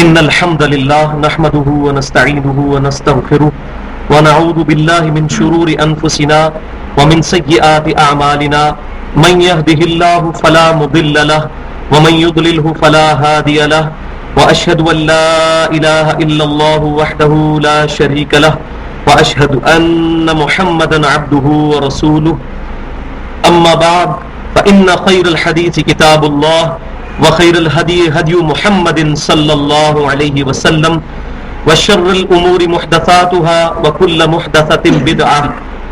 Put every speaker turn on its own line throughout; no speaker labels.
إن الحمد لله نحمده ونستعينه ونستغفره ونعوذ بالله من شرور أنفسنا ومن سيئات أعمالنا من يهده الله فلا مضل له ومن يضلله فلا هادي له وأشهد أن لا إله إلا الله وحده لا شريك له وأشهد أن محمدا عبده ورسوله أما بعد فإن خير الحديث كتاب الله وخير الهدي هدي محمد صلى الله عليه وسلم وشر الأمور محدثاتها وكل محدثة بدعة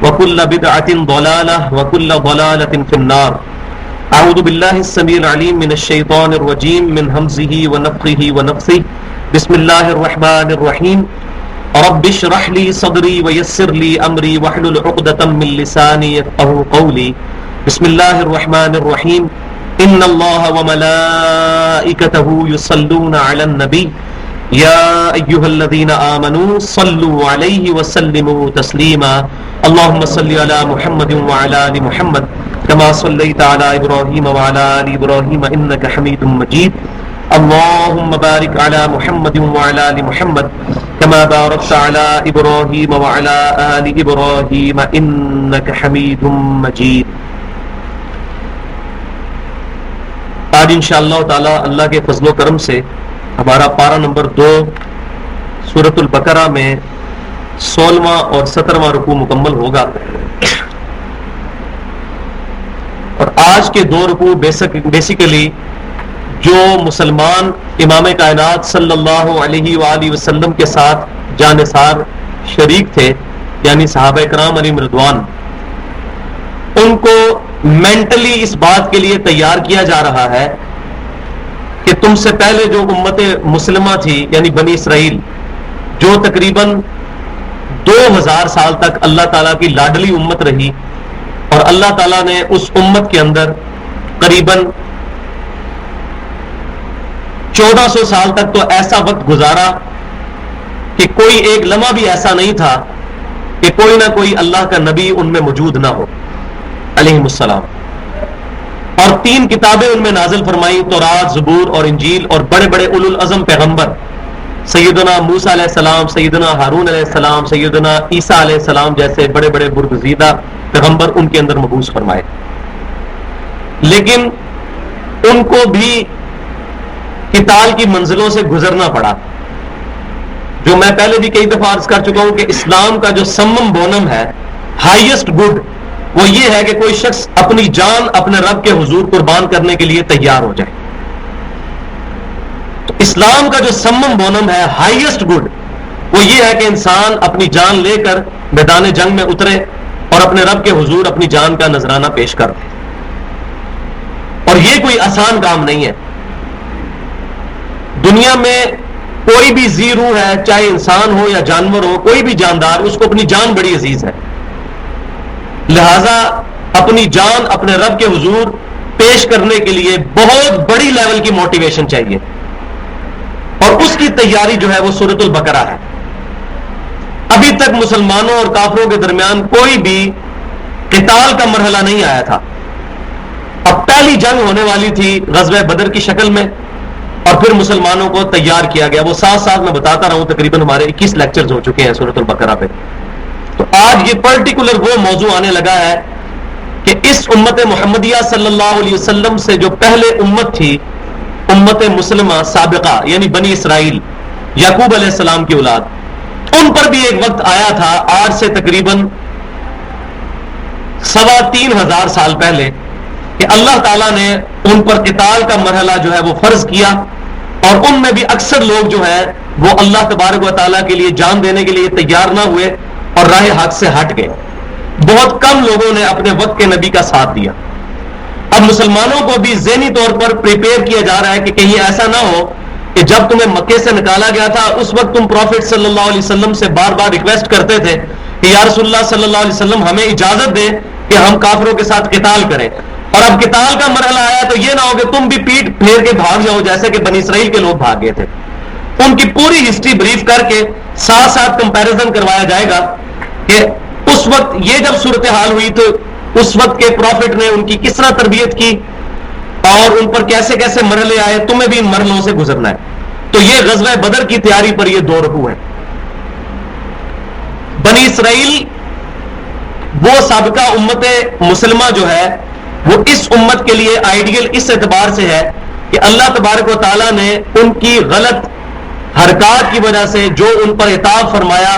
وكل بدعة ضلالة وكل ضلالة في النار. أعوذ بالله السميع العليم من الشيطان الرجيم من همزه ونفخه ونفثه. بسم الله الرحمن الرحيم. رب اشرح لي صدري ويسر لي أمري واحلل عقدة من لساني يفقهوا قولي. بسم الله الرحمن الرحيم. ان اللہ وملائکتہ یصلون علی النبی یا ایھا الذین آمنوا صلوا علیہ وسلموا تسلیما. اللهم صل علی محمد وعلی آل محمد كما صلیت علی ابراہیم وعلی آل ابراہیم انک حمید مجید. اللهم بارک علی محمد وعلی آل محمد كما بارکت علی ابراہیم وعلی آل ابراہیم انک حمید مجید. آج انشاءاللہ تعالی اللہ کے فضل و کرم سے ہمارا پارہ نمبر 2 سورۃ البقرہ میں 16واں اور 17واں رکوع مکمل ہوگا. اور آج کے 2 رکوع بیسیکلی جو مسلمان امام کائنات صلی اللہ علیہ وآلہ وسلم کے ساتھ جانثار شریک تھے یعنی صحابہ کرام علیہم رضوان، ان کو مینٹلی اس بات کے لیے تیار کیا جا رہا ہے کہ تم سے پہلے جو امت مسلمہ تھی یعنی بنی اسرائیل، جو تقریباً 2000 سال تک اللہ تعالیٰ کی لاڈلی امت رہی، اور اللہ تعالیٰ نے اس امت کے اندر قریباً 1400 سال تک تو ایسا وقت گزارا کہ کوئی ایک لمحہ بھی ایسا نہیں تھا کہ کوئی نہ کوئی اللہ کا نبی ان میں موجود نہ ہو علیہم السلام. اور 3 کتابیں ان میں نازل فرمائی، تورات، زبور اور انجیل، اور بڑے بڑے اولو العزم پیغمبر سیدنا موسیٰ علیہ السلام، سیدنا ہارون علیہ السلام، سیدنا عیسیٰ علیہ السلام جیسے بڑے بڑے برگزیدہ پیغمبر ان کے اندر مبعوث فرمائے. لیکن ان کو بھی قتال کی منزلوں سے گزرنا پڑا. جو میں پہلے بھی کئی دفعہ عرض کر چکا ہوں کہ اسلام کا جو سمم بونم ہے، ہائیسٹ گڈ، وہ یہ ہے کہ کوئی شخص اپنی جان اپنے رب کے حضور قربان کرنے کے لیے تیار ہو جائے. تو اسلام کا جو سمم بونم ہے، ہائیسٹ گڈ، وہ یہ ہے کہ انسان اپنی جان لے کر میدان جنگ میں اترے اور اپنے رب کے حضور اپنی جان کا نذرانہ پیش کر دے. اور یہ کوئی آسان کام نہیں ہے. دنیا میں کوئی بھی ذی روح ہے، چاہے انسان ہو یا جانور ہو، کوئی بھی جاندار، اس کو اپنی جان بڑی عزیز ہے. لہذا اپنی جان اپنے رب کے حضور پیش کرنے کے لیے بہت بڑی لیول کی موٹیویشن چاہیے، اور اس کی تیاری جو ہے وہ سورۃ البقرہ ہے. ابھی تک مسلمانوں اور کافروں کے درمیان کوئی بھی قتال کا مرحلہ نہیں آیا تھا. اب پہلی جنگ ہونے والی تھی غزوہ بدر کی شکل میں، اور پھر مسلمانوں کو تیار کیا گیا. وہ ساتھ ساتھ میں بتاتا رہا ہوں، تقریباً ہمارے 21 لیکچرز ہو چکے ہیں سورۃ البقرہ پہ. تو آج یہ پرٹیکولر وہ موضوع آنے لگا ہے کہ اس امت محمدیہ صلی اللہ علیہ وسلم سے جو پہلے امت تھی، امت مسلمہ سابقہ یعنی بنی اسرائیل، یعقوب علیہ السلام کی اولاد، ان پر بھی ایک وقت آیا تھا آج سے تقریباً 3500 سال پہلے کہ اللہ تعالیٰ نے ان پر قتال کا مرحلہ جو ہے وہ فرض کیا، اور ان میں بھی اکثر لوگ جو ہے وہ اللہ تبارک و تعالیٰ کے لیے جان دینے کے لیے تیار نہ ہوئے اور راہ حق سے ہٹ گئے. بہت کم لوگوں نے اپنے وقت کے نبی کا ساتھ دیا. اب مسلمانوں کو بھی ذہنی طور پر پریپیئر کیا جا رہا ہے کہ کہیں ایسا نہ ہو کہ جب تمہیں مکے سے نکالا گیا تھا اس وقت تم پروفٹ صلی اللہ علیہ وسلم سے بار بار ریکویسٹ کرتے تھے کہ یا رسول اللہ صلی اللہ علیہ وسلم ہمیں اجازت دیں کہ ہم کافروں کے ساتھ قتال کریں، اور اب قتال کا مرحلہ آیا تو یہ نہ ہو کہ تم بھی پیٹ پھیر کے بھاگ جاؤ جیسے کہ بنی اسرائیل کے لوگ بھاگ گئے تھے. ان کی پوری ہسٹری بریف کر کے ساتھ ساتھ کمپیریزن کروایا جائے گا کہ اس وقت یہ جب صورتحال ہوئی تو اس وقت کے پروفٹ نے ان کی کس طرح تربیت کی اور ان پر کیسے کیسے مرحلے آئے، تمہیں بھی ان مرحلوں سے گزرنا ہے. تو تو یہ غزوہ بدر کی تیاری پر یہ 2 رکوع ہیں. بنی اسرائیل وہ سابقہ امت مسلمہ جو ہے وہ اس امت کے لیے آئیڈیل اس اعتبار سے ہے کہ اللہ تبارک و تعالیٰ نے ان کی غلط حرکات کی وجہ سے جو ان پر عتاب فرمایا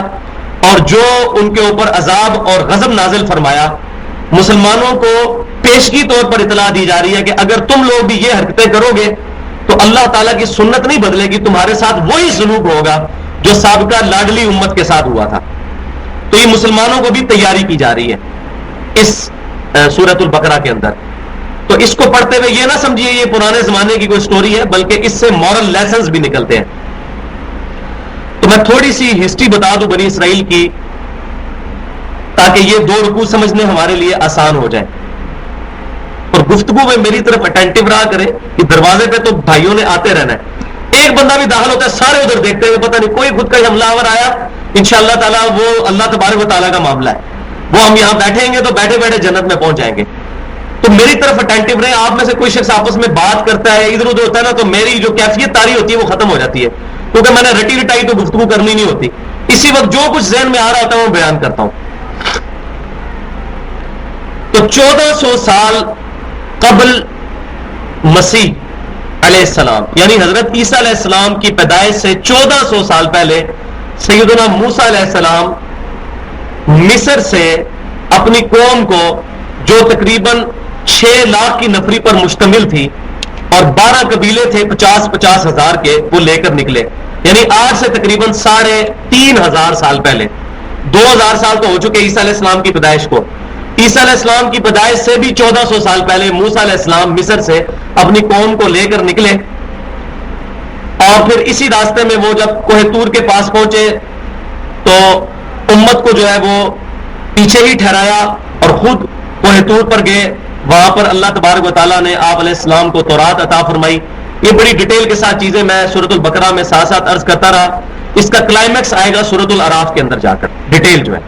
اور جو ان کے اوپر عذاب اور غضب نازل فرمایا، مسلمانوں کو پیشگی طور پر اطلاع دی جا رہی ہے کہ اگر تم لوگ بھی یہ حرکتیں کرو گے تو اللہ تعالیٰ کی سنت نہیں بدلے گی، تمہارے ساتھ وہی سلوک ہوگا جو سابقہ لاڈلی امت کے ساتھ ہوا تھا. تو یہ مسلمانوں کو بھی تیاری کی جا رہی ہے اس سورۃ البقرہ کے اندر. تو اس کو پڑھتے ہوئے یہ نہ سمجھیے یہ پرانے زمانے کی کوئی سٹوری ہے، بلکہ اس سے مورل لیسنز بھی نکلتے ہیں. تو میں تھوڑی سی ہسٹری بتا دوں بنی اسرائیل کی تاکہ یہ 2 رکوع سمجھنے ہمارے لیے آسان ہو جائے. اور گفتگو میں میری طرف اٹینٹو رہا کرے کہ دروازے پہ تو بھائیوں نے آتے رہنا ہے. ایک بندہ بھی داخل ہوتا ہے سارے ادھر دیکھتے ہوئے، پتہ نہیں کوئی خود کا حملہ آور آیا، انشاءاللہ تعالیٰ وہ اللہ تبارک و تعالیٰ کا معاملہ ہے، وہ ہم یہاں بیٹھیں گے تو بیٹھے بیٹھے جنت میں پہنچ جائیں گے. تو میری طرف اٹینٹو رہے. آپ میں سے کوئی شخص آپس میں بات کرتا ہے ادھر ادھر ہوتا ہے نا، تو میری جو کیفیت طاری ہوتی ہے وہ ختم ہو جاتی ہے، کیونکہ میں نے رٹی رٹائی تو گفتگو کرنی نہیں ہوتی. اسی وقت جو کچھ ذہن میں آ رہا ہوتا ہے وہ بیان کرتا ہوں. تو 1400 سال قبل مسیح علیہ السلام یعنی حضرت عیسیٰ علیہ السلام کی پیدائش سے 1400 سال پہلے سیدنا موسیٰ علیہ السلام مصر سے اپنی قوم کو جو تقریباً 6 لاکھ کی نفری پر مشتمل تھی اور 12 قبیلے تھے 50-50 ہزار کے، وہ لے کر نکلے. یعنی آج سے تقریباً 3,500 سال پہلے، 2000 سال تو ہو چکے عیسیٰ علیہ السلام کی پیدائش کو. عیسیٰ علیہ السلام کی پیدائش سے بھی 1400 سال پہلے موسیٰ علیہ السلام مصر سے اپنی قوم کو لے کر نکلے. اور پھر اسی راستے میں وہ جب کوہ طور کے پاس پہنچے تو امت کو جو ہے وہ پیچھے ہی ٹھہرایا اور خود کوہ طور پر گئے. وہاں پر اللہ تبارک و تعالیٰ نے آپ علیہ السلام کو تورات عطا فرمائی. یہ بڑی ڈیٹیل کے ساتھ چیزیں میں سورۃ البقرہ میں ساتھ ساتھ عرض کرتا رہا. اس کا کلائمیکس آئے گا سورۃ الاعراف کے اندر جا کر، ڈیٹیل جو ہے.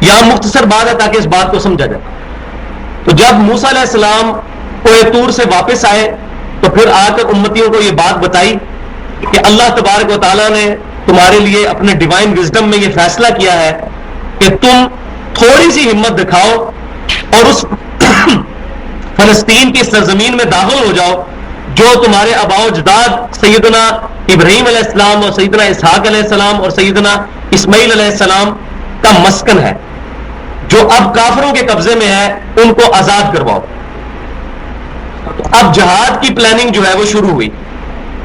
یہاں مختصر بات ہے تاکہ اس بات کو سمجھا جائے. تو جب موسیٰ علیہ السلام کوہ طور سے واپس آئے تو پھر آ کر امتیوں کو یہ بات بتائی کہ اللہ تبارک و تعالیٰ نے تمہارے لیے اپنے ڈیوائن وزڈم میں یہ فیصلہ کیا ہے کہ تم تھوڑی سی ہمت دکھاؤ اور اس فلسطین کی سرزمین میں داخل ہو جاؤ جو تمہارے آباء و اجداد سیدنا ابراہیم علیہ السلام اور سیدنا اسحاق علیہ السلام اور سیدنا اسماعیل علیہ السلام کا مسکن ہے، جو اب کافروں کے قبضے میں ہے، ان کو آزاد کرواؤ. اب جہاد کی پلاننگ جو ہے وہ شروع ہوئی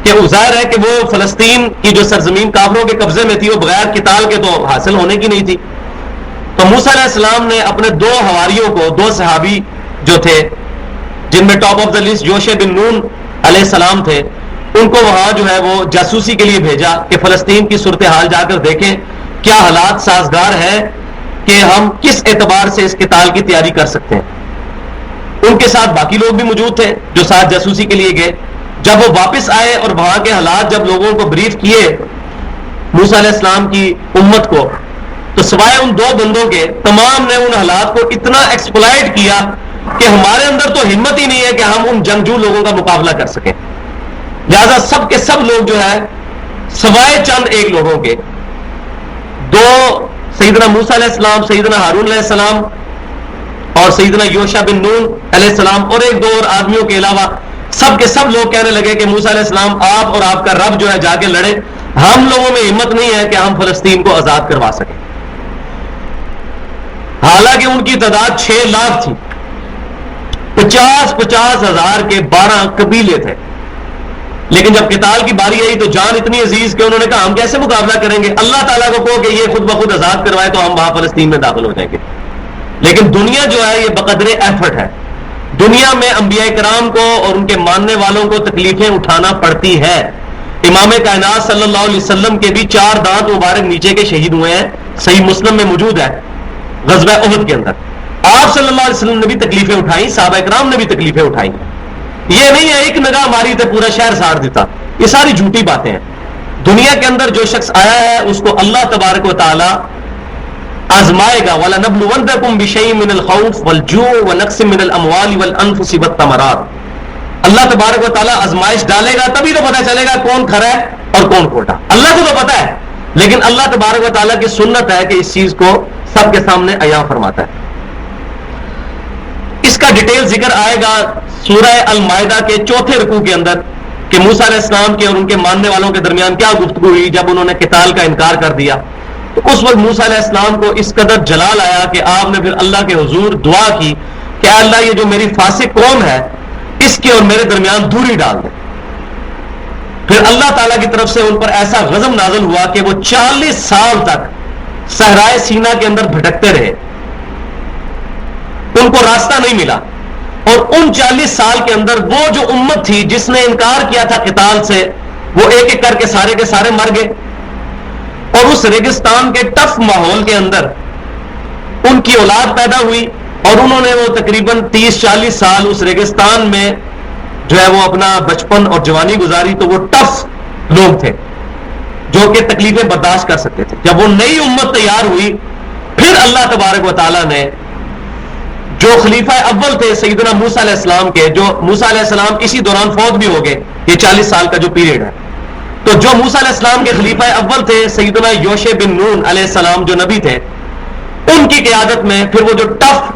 کہ ظاہر ہے کہ وہ فلسطین کی جو سرزمین کافروں کے قبضے میں تھی وہ بغیر قتال کے تو حاصل ہونے کی نہیں تھی. تو موسیٰ علیہ السلام نے اپنے 2 حواریوں کو، 2 صحابی جو تھے جن میں ٹاپ آف دا لسٹ یوشع بن نون علیہ السلام تھے، ان کو وہاں جو ہے وہ جاسوسی کے لیے بھیجا کہ فلسطین کی صورتحال جا کر دیکھیں کیا حالات سازگار ہے کہ ہم کس اعتبار سے اس قتال کی تیاری کر سکتے ہیں. ان کے ساتھ باقی لوگ بھی موجود تھے جو ساتھ جاسوسی کے لیے گئے. جب وہ واپس آئے اور وہاں کے حالات جب لوگوں کو بریف کیے موسیٰ علیہ السلام کی امت کو، تو سوائے ان 2 بندوں کے تمام نے ان حالات کو اتنا ایکسپلائٹ کیا کہ ہمارے اندر تو ہمت ہی نہیں ہے کہ ہم ان جنگجو لوگوں کا مقابلہ کر سکیں. لہذا سب کے سب لوگ جو ہے سوائے چند ایک لوگوں کے، 2 سیدنا موسیٰ علیہ السلام، سیدنا ہارون علیہ السلام اور سیدنا یوشع بن نون علیہ السلام اور 1-2 اور آدمیوں کے علاوہ سب کے سب لوگ کہنے لگے کہ موسیٰ علیہ السلام آپ اور آپ کا رب جو ہے جا کے لڑے، ہم لوگوں میں ہمت نہیں ہے کہ ہم فلسطین کو آزاد کروا سکیں. حالانکہ ان کی تعداد 6 لاکھ تھی، 50-50 ہزار کے 12 قبیلے تھے. لیکن جب قتال کی باری آئی تو جان اتنی عزیز کہ انہوں نے کہا ہم کیسے مقابلہ کریں گے، اللہ تعالیٰ کو کہو کہ یہ خود بخود آزاد کروائے تو ہم وہاں فلسطین میں داخل ہو جائیں گے. لیکن دنیا جو ہے یہ بقدر ایفرٹ ہے. دنیا میں انبیاء کرام کو اور ان کے ماننے والوں کو تکلیفیں اٹھانا پڑتی ہے. امام کائنات صلی اللہ علیہ وسلم کے بھی 4 دانت مبارک نیچے کے شہید ہوئے ہیں، صحیح مسلم میں موجود ہے غزوہ احد کے اندر. آپ صلی اللہ علیہ وسلم نے بھی تکلیفیں اٹھائیں، صحابہ کرام نے بھی تکلیفیں اٹھائیں. یہ نہیں ہے ایک نگاہ ماری تو پورا شہر ساڑ دیتا، یہ ساری جھوٹی باتیں ہیں. دنیا کے اندر جو شخص آیا ہے اس کو اللہ تبارک و تعالی آزمائے گا. وَلَنَبْلُوَنَّكُمْ بِشَيْءٍ مِّنَ الْخَوْفِ وَالْجُوعِ وَنَقْصٍ مِّنَ الْأَمْوَالِ وَالْأَنفُسِ وَالثَّمَرَاتِ. اللہ تبارک و تعالیٰ آزمائش ڈالے گا تبھی تو پتہ چلے گا کون کھرا ہے اور کون کھوٹا. اللہ کو تو پتہ ہے، لیکن اللہ تبارک و تعالیٰ کی سنت ہے کہ اس چیز کو سب کے سامنے عیاں فرماتا ہے. اس کا ڈیٹیل ذکر آئے گا سورہ المائدہ کے 4 رکوع کے اندر کہ موسیٰ علیہ السلام کے اور ان کے ماننے والوں کے درمیان کیا گفتگو ہوئی جب انہوں نے قتال کا انکار کر دیا. تو اس وقت موسیٰ علیہ السلام کو اس قدر جلال آیا کہ آپ نے پھر اللہ کے حضور دعا کی کہ اللہ یہ جو میری فاسق قوم ہے اس کے اور میرے درمیان دوری ڈال دے. پھر اللہ تعالیٰ کی طرف سے ان پر ایسا غضب نازل ہوا کہ وہ 40 سال تک صحرائے سینا کے اندر بھٹکتے رہے، ان کو راستہ نہیں ملا. اور ان 40 سال کے اندر وہ جو امت تھی جس نے انکار کیا تھا قتال سے، وہ ایک ایک کر کے سارے مر گئے. اور اس ریگستان کے ٹف ماحول کے اندر ان کی اولاد پیدا ہوئی اور انہوں نے وہ تقریباً 30-40 سال اس ریگستان میں جو ہے وہ اپنا بچپن اور جوانی گزاری. تو وہ ٹف لوگ تھے جو کہ تکلیفیں برداشت کر سکتے تھے. جب وہ نئی امت تیار ہوئی پھر اللہ تبارک و تعالیٰ نے جو خلیفہ اول تھے سیدنا موسیٰ علیہ السلام کے، جو موسیٰ علیہ السلام اسی دوران فوت بھی ہو گئے، یہ 40 سال کا جو پیریڈ ہے، تو جو موسیٰ علیہ السلام کے خلیفہ اول تھے سیدنا یوشع بن نون علیہ السلام جو نبی تھے، ان کی قیادت میں پھر وہ جو ٹف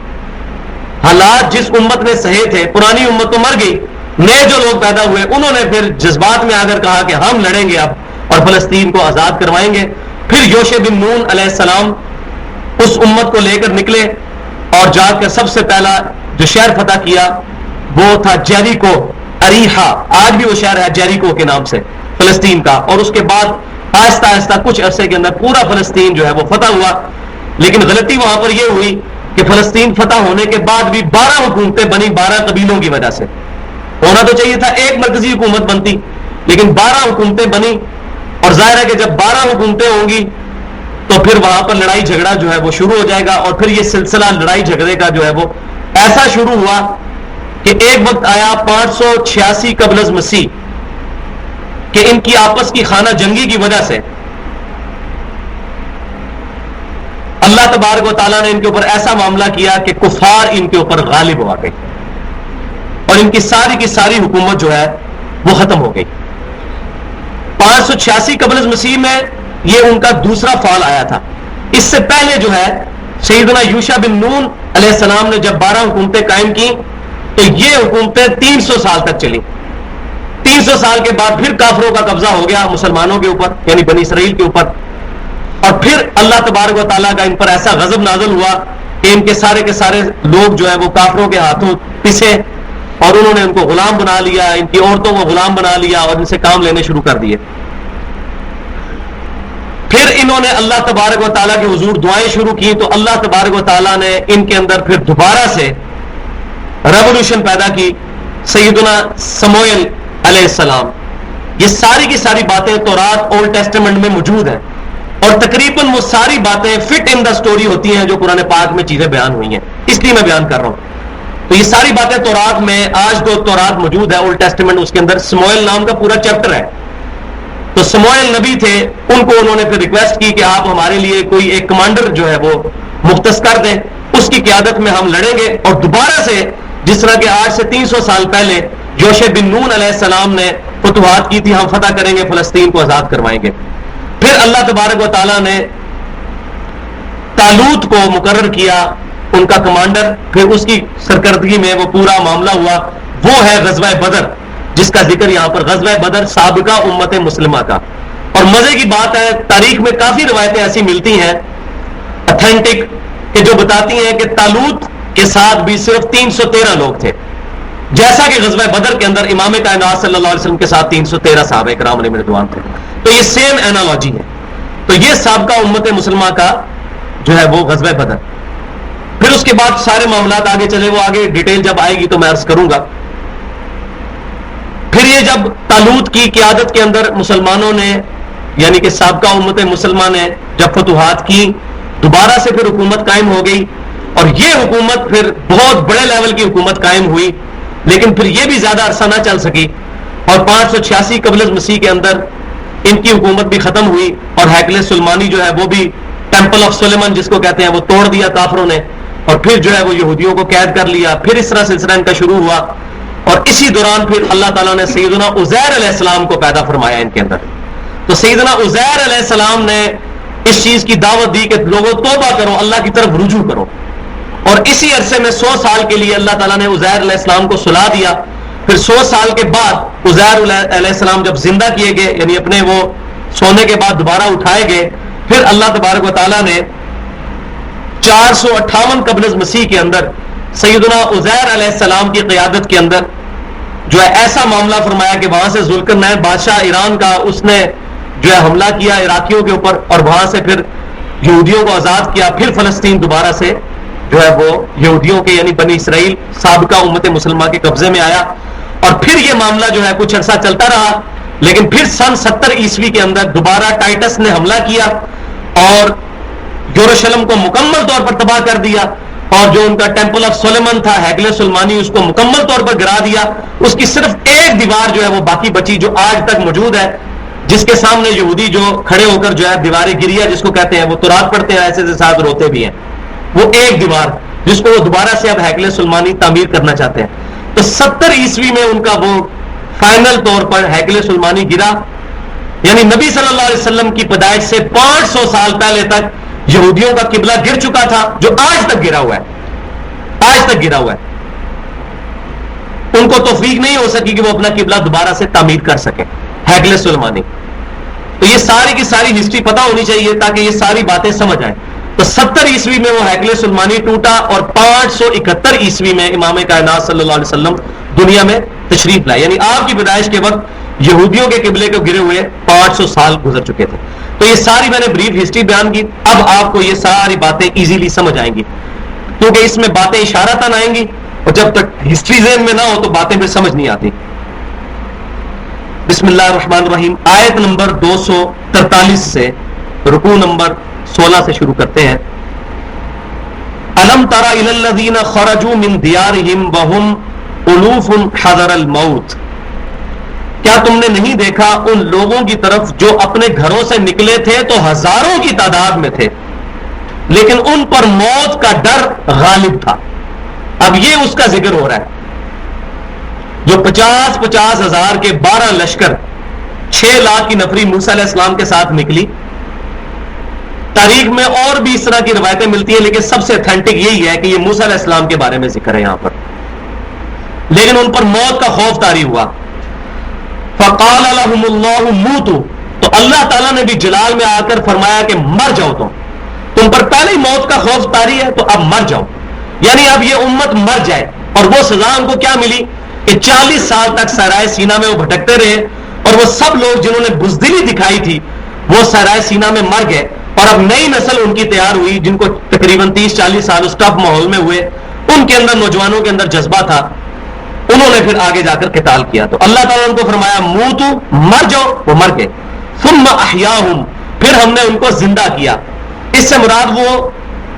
حالات جس امت نے سہے تھے، پرانی امت تو مر گئی، نئے جو لوگ پیدا ہوئے انہوں نے پھر جذبات میں آ کر کہا کہ ہم لڑیں گے اب اور فلسطین کو آزاد کروائیں گے. پھر یوشع بن نون علیہ السلام اس امت کو لے کر نکلے اور جا کر سب سے پہلا جو شہر فتح کیا وہ تھا جیریکو، اریحا، آج بھی وہ شہر ہے جیریکو کے نام سے فلسطین کا. اور اس کے بعد آہستہ آہستہ کچھ عرصے کے اندر پورا فلسطین جو ہے وہ فتح ہوا. لیکن غلطی وہاں پر یہ ہوئی کہ فلسطین فتح ہونے کے بعد بھی 12 حکومتیں بنی 12 قبیلوں کی وجہ سے. ہونا تو چاہیے تھا ایک مرکزی حکومت بنتی، لیکن 12 حکومتیں بنی. اور ظاہر ہے کہ جب 12 حکومتیں ہوں گی تو پھر وہاں پر لڑائی جھگڑا جو ہے وہ شروع ہو جائے گا. اور پھر یہ سلسلہ لڑائی جھگڑے کا جو ہے وہ ایسا شروع ہوا کہ ایک وقت آیا 586 قبل از مسیح کہ ان کی آپس کی خانہ جنگی کی وجہ سے اللہ تبارک و تعالیٰ نے ان کے اوپر ایسا معاملہ کیا کہ کفار ان کے اوپر غالب ہو گئے اور ان کی ساری حکومت جو ہے وہ ختم ہو گئی. 586 قبل از مسیح میں یہ ان کا دوسرا فال آیا تھا. اس سے پہلے جو ہے سیدنا یوشع بن نون علیہ السلام نے جب 12 حکومتیں قائم کی تو یہ حکومتیں 300 سال تک چلی. 300 سال کے بعد پھر کافروں کا قبضہ ہو گیا مسلمانوں کے اوپر، یعنی بنی اسرائیل کے اوپر. اور پھر اللہ تبارک و تعالیٰ کا ان پر ایسا غضب نازل ہوا کہ ان کے سارے لوگ جو ہے وہ کافروں کے ہاتھوں پسے اور انہوں نے ان کو غلام بنا لیا، ان کی عورتوں کو غلام بنا لیا اور ان سے کام لینے شروع کر دیے. پھر انہوں نے اللہ تبارک و تعالیٰ کے حضور دعائیں شروع کی تو اللہ تبارک و تعالیٰ نے ان کے اندر پھر دوبارہ سے ریولوشن پیدا کی. سیدنا سموئیل علیہ السلام، یہ ساری کی ساری باتیں تورات اولڈ ٹیسٹمنٹ میں موجود ہیں اور تقریباً وہ ساری باتیں فٹ ان دا سٹوری ہوتی ہیں جو قرآن پاک میں چیزیں بیان ہوئی ہیں، اس لیے میں بیان کر رہا ہوں. تو یہ ساری باتیں تورات میں، آج جو تورات موجود ہے اولڈ ٹیسٹمنٹ، اس کے اندر سموئیل نام کا پورا چیپٹر ہے. تو سموئیل نبی تھے، ان کو انہوں نے پھر ریکویسٹ کی کہ آپ ہمارے لیے کوئی ایک کمانڈر جو ہے وہ مختص کر دیں، اس کی قیادت میں ہم لڑیں گے. اور دوبارہ سے جس طرح کہ آج سے 300 سال پہلے یوشع بن نون علیہ السلام نے فتوحات کی تھی، ہم فتح کریں گے، فلسطین کو آزاد کروائیں گے. پھر اللہ تبارک و تعالیٰ نے طالوت کو مقرر کیا ان کا کمانڈر. پھر اس کی سرکردگی میں وہ پورا معاملہ ہوا. وہ ہے غزوہ بدر جس کا ذکر یہاں پر، غزوہ بدر سابقہ امت مسلمہ کا. اور مزے کی بات ہے تاریخ میں کافی روایتیں ایسی ملتی ہیں اتھینٹک کہ جو بتاتی ہیں کہ طالوت کے ساتھ بھی صرف 313 لوگ تھے، جیسا کہ غزوہ بدر کے اندر امام کائنات صلی اللہ علیہ وسلم کے ساتھ 313 صحابہ کرام علیہ رضوان تھے. تو یہ سیم اینالوجی ہے. تو یہ سابقہ امت مسلمہ کا جو ہے وہ غزوہ بدر. پھر اس کے بعد سارے معاملات آگے چلے، وہ آگے ڈیٹیل جب آئے گی تو میں عرض کروں گا. پھر یہ جب طالوت کی قیادت کے اندر مسلمانوں نے، یعنی کہ سابقہ امت مسلمہ نے جب فتوحات کی، دوبارہ سے پھر حکومت قائم ہو گئی. اور یہ حکومت پھر بہت بڑے لیول کی حکومت قائم ہوئی، لیکن پھر یہ بھی زیادہ عرصہ نہ چل سکی. اور 586 قبل از مسیح کے اندر ان کی حکومت بھی ختم ہوئی اور ہیکل سلیمانی جو ہے وہ بھی، ٹیمپل آف سلیمان جس کو کہتے ہیں، وہ توڑ دیا کافروں نے. اور پھر جو ہے وہ یہودیوں کو قید کر لیا. پھر اس طرح سلسلہ ان کا شروع ہوا. اور اسی دوران پھر اللہ تعالیٰ نے سیدنا عزیر علیہ السلام کو پیدا فرمایا ان کے اندر. تو سیدنا عزیر علیہ السلام نے اس چیز کی دعوت دی کہ لوگوں توبہ کرو، اللہ کی طرف رجوع کرو. اور اسی عرصے میں 100 سال کے لیے اللہ تعالیٰ نے عزیر علیہ السلام کو سلا دیا. پھر 100 سال کے بعد عزیر علیہ السلام جب زندہ کیے گئے، یعنی اپنے وہ سونے کے بعد دوبارہ اٹھائے گئے، پھر اللہ تبارک و تعالیٰ نے 458 قبل از مسیح کے اندر سیدنا عزیر علیہ السلام کی قیادت کے اندر جو ہے ایسا معاملہ فرمایا کہ وہاں سے ذوالقرنین بادشاہ ایران کا اس نے جو ہے حملہ کیا عراقیوں کے اوپر، اور وہاں سے پھر یہودیوں کو آزاد کیا. پھر فلسطین دوبارہ سے جو ہے وہ یہودیوں کے یعنی بنی اسرائیل سابقہ امت مسلمہ کے قبضے میں آیا. اور پھر یہ معاملہ جو ہے کچھ عرصہ چلتا رہا، لیکن پھر سن 70 عیسوی کے اندر دوبارہ ٹائٹس نے حملہ کیا اور یروشلم کو مکمل طور پر تباہ کر دیا، اور جو ان کا ٹیمپل آف سلیمان تھا ہیکل سلیمانی اس کو مکمل طور پر گرا دیا. اس کی صرف ایک دیوار جو ہے وہ باقی بچی جو آج تک موجود ہے، جس کے سامنے یہودی جو کھڑے ہو کر جو ہے دیوار گریہ جس کو کہتے ہیں، وہ ترات پڑھتے ہیں ایسے سے ساتھ روتے بھی ہیں. وہ ایک دیوار جس کو وہ دوبارہ سے اب ہیکل سلیمانی تعمیر کرنا چاہتے ہیں. تو 70 عیسوی میں ان کا وہ فائنل طور پر ہیکل سلیمانی گرا. یعنی نبی صلی اللہ علیہ وسلم کی پیدائش سے 500 سال پہلے تک یہودیوں کا قبلہ گر چکا تھا، جو آج تک گرا ہوا ہے، آج تک گرا ہوا ہے. ان کو توفیق نہیں ہو سکی کہ وہ اپنا قبلہ دوبارہ سے تعمیر کر سکیں ہیکل سلیمانی. تو یہ ساری کی ساری ہسٹری پتہ ہونی چاہیے تاکہ یہ ساری باتیں سمجھ آئیں. تو 70 عیسوی میں وہ ہیکل سلیمانی ٹوٹا، اور 571 عیسوی میں امام کائنات صلی اللہ علیہ وسلم دنیا میں تشریف لائے. یعنی آپ کی پیدائش کے وقت یہودیوں کے قبلے کو گرے ہوئے 500 سال گزر چکے تھے. تو یہ ساری میں نے بریف ہسٹری بیان کی. اب آپ کو یہ ساری باتیں ایزیلی سمجھ آئیں گی، کیونکہ اس میں باتیں اشارتاً آئیں گی، اور جب تک ہسٹری ذہن میں نہ ہو تو باتیں پھر سمجھ نہیں آتی. بسم اللہ الرحمن الرحیم. آیت نمبر 243 سے رکوع نمبر 16 سے شروع کرتے ہیں. الم تر الی الذین خرجوا من دیارہم وہم الوف حذر الموت. کیا تم نے نہیں دیکھا ان لوگوں کی طرف جو اپنے گھروں سے نکلے تھے تو ہزاروں کی تعداد میں تھے، لیکن ان پر موت کا ڈر غالب تھا. اب یہ اس کا ذکر ہو رہا ہے جو 50 ہزار کے 12 لشکر 6 لاکھ کی نفری موسیٰ علیہ السلام کے ساتھ نکلی. تاریخ میں اور بھی اس طرح کی روایتیں ملتی ہیں، لیکن سب سے اتھینٹک یہی ہے کہ یہ موسیٰ علیہ السلام کے بارے میں ذکر ہے یہاں پر. لیکن ان پر موت کا خوف طاری ہوا. فقال لهم اللہ موتوا، تو اللہ تعالیٰ نے بھی جلال میں آ کر فرمایا کہ مر جاؤ. تم پر پہلے ہی موت کا خوف طاری ہے تو اب مر جاؤ. یعنی اب یہ امت مر جائے. اور وہ سزا ان کو کیا ملی کہ 40 سال تک صحرائے سینا میں وہ بھٹکتے رہے، اور وہ سب لوگ جنہوں نے بزدلی دکھائی تھی وہ صحرائے سینا میں مر گئے. اور اب نئی نسل ان کی تیار ہوئی جن کو تقریباً 30-40 سال اس ٹف ماحول میں ہوئے. ان کے اندر نوجوانوں کے اندر جذبہ تھا، انہوں نے پھر آگے جا کر قتال کیا. تو اللہ تعالیٰ نے ان کو فرمایا موتو، مر جاؤ. وہ مر گئے. ثم احیاہم، پھر ہم نے ان کو زندہ کیا. اس سے مراد وہ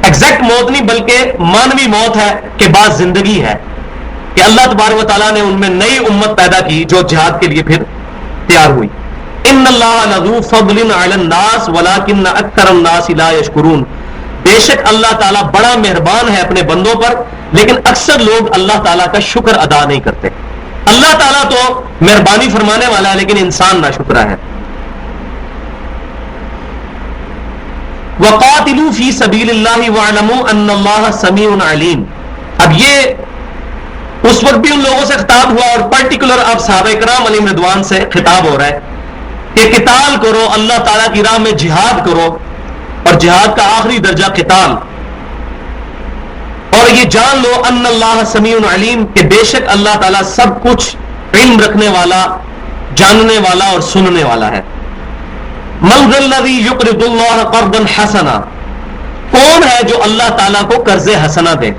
ایگزیکٹ موت نہیں بلکہ مانوی موت ہے کہ بعد زندگی ہے، کہ اللہ تبارک و تعالیٰ نے ان میں نئی امت پیدا کی جو جہاد کے لیے پھر تیار ہوئی. ان اللہ لذو فضل علی الناس ولکن اکثر الناس لا یشکرون. بے شک اللہ تعالیٰ بڑا مہربان ہے اپنے بندوں پر، لیکن اکثر لوگ اللہ تعالیٰ کا شکر ادا نہیں کرتے. اللہ تعالیٰ تو مہربانی فرمانے والا ہے، لیکن انسان ناشکرا ہے. وقاتلوا فی سبیل اللہ واعلموا ان اللہ سمیع علیم. اب یہ اس وقت بھی ان لوگوں سے خطاب ہوا، اور پرٹیکولر اب صحابہ کرام علیہم رضوان سے خطاب ہو رہا ہے کہ قتال کرو، اللہ تعالیٰ کی راہ میں جہاد کرو، اور جہاد کا آخری درجہ قتال. اور یہ جان لو ان اللہ سمیع علیم، کہ بے شک اللہ تعالیٰ سب کچھ علم رکھنے والا، جاننے والا اور سننے والا ہے. من ذا الذی یقرض اللہ قرضا حسنا، کون ہے جو اللہ تعالیٰ کو قرض حسنا دے.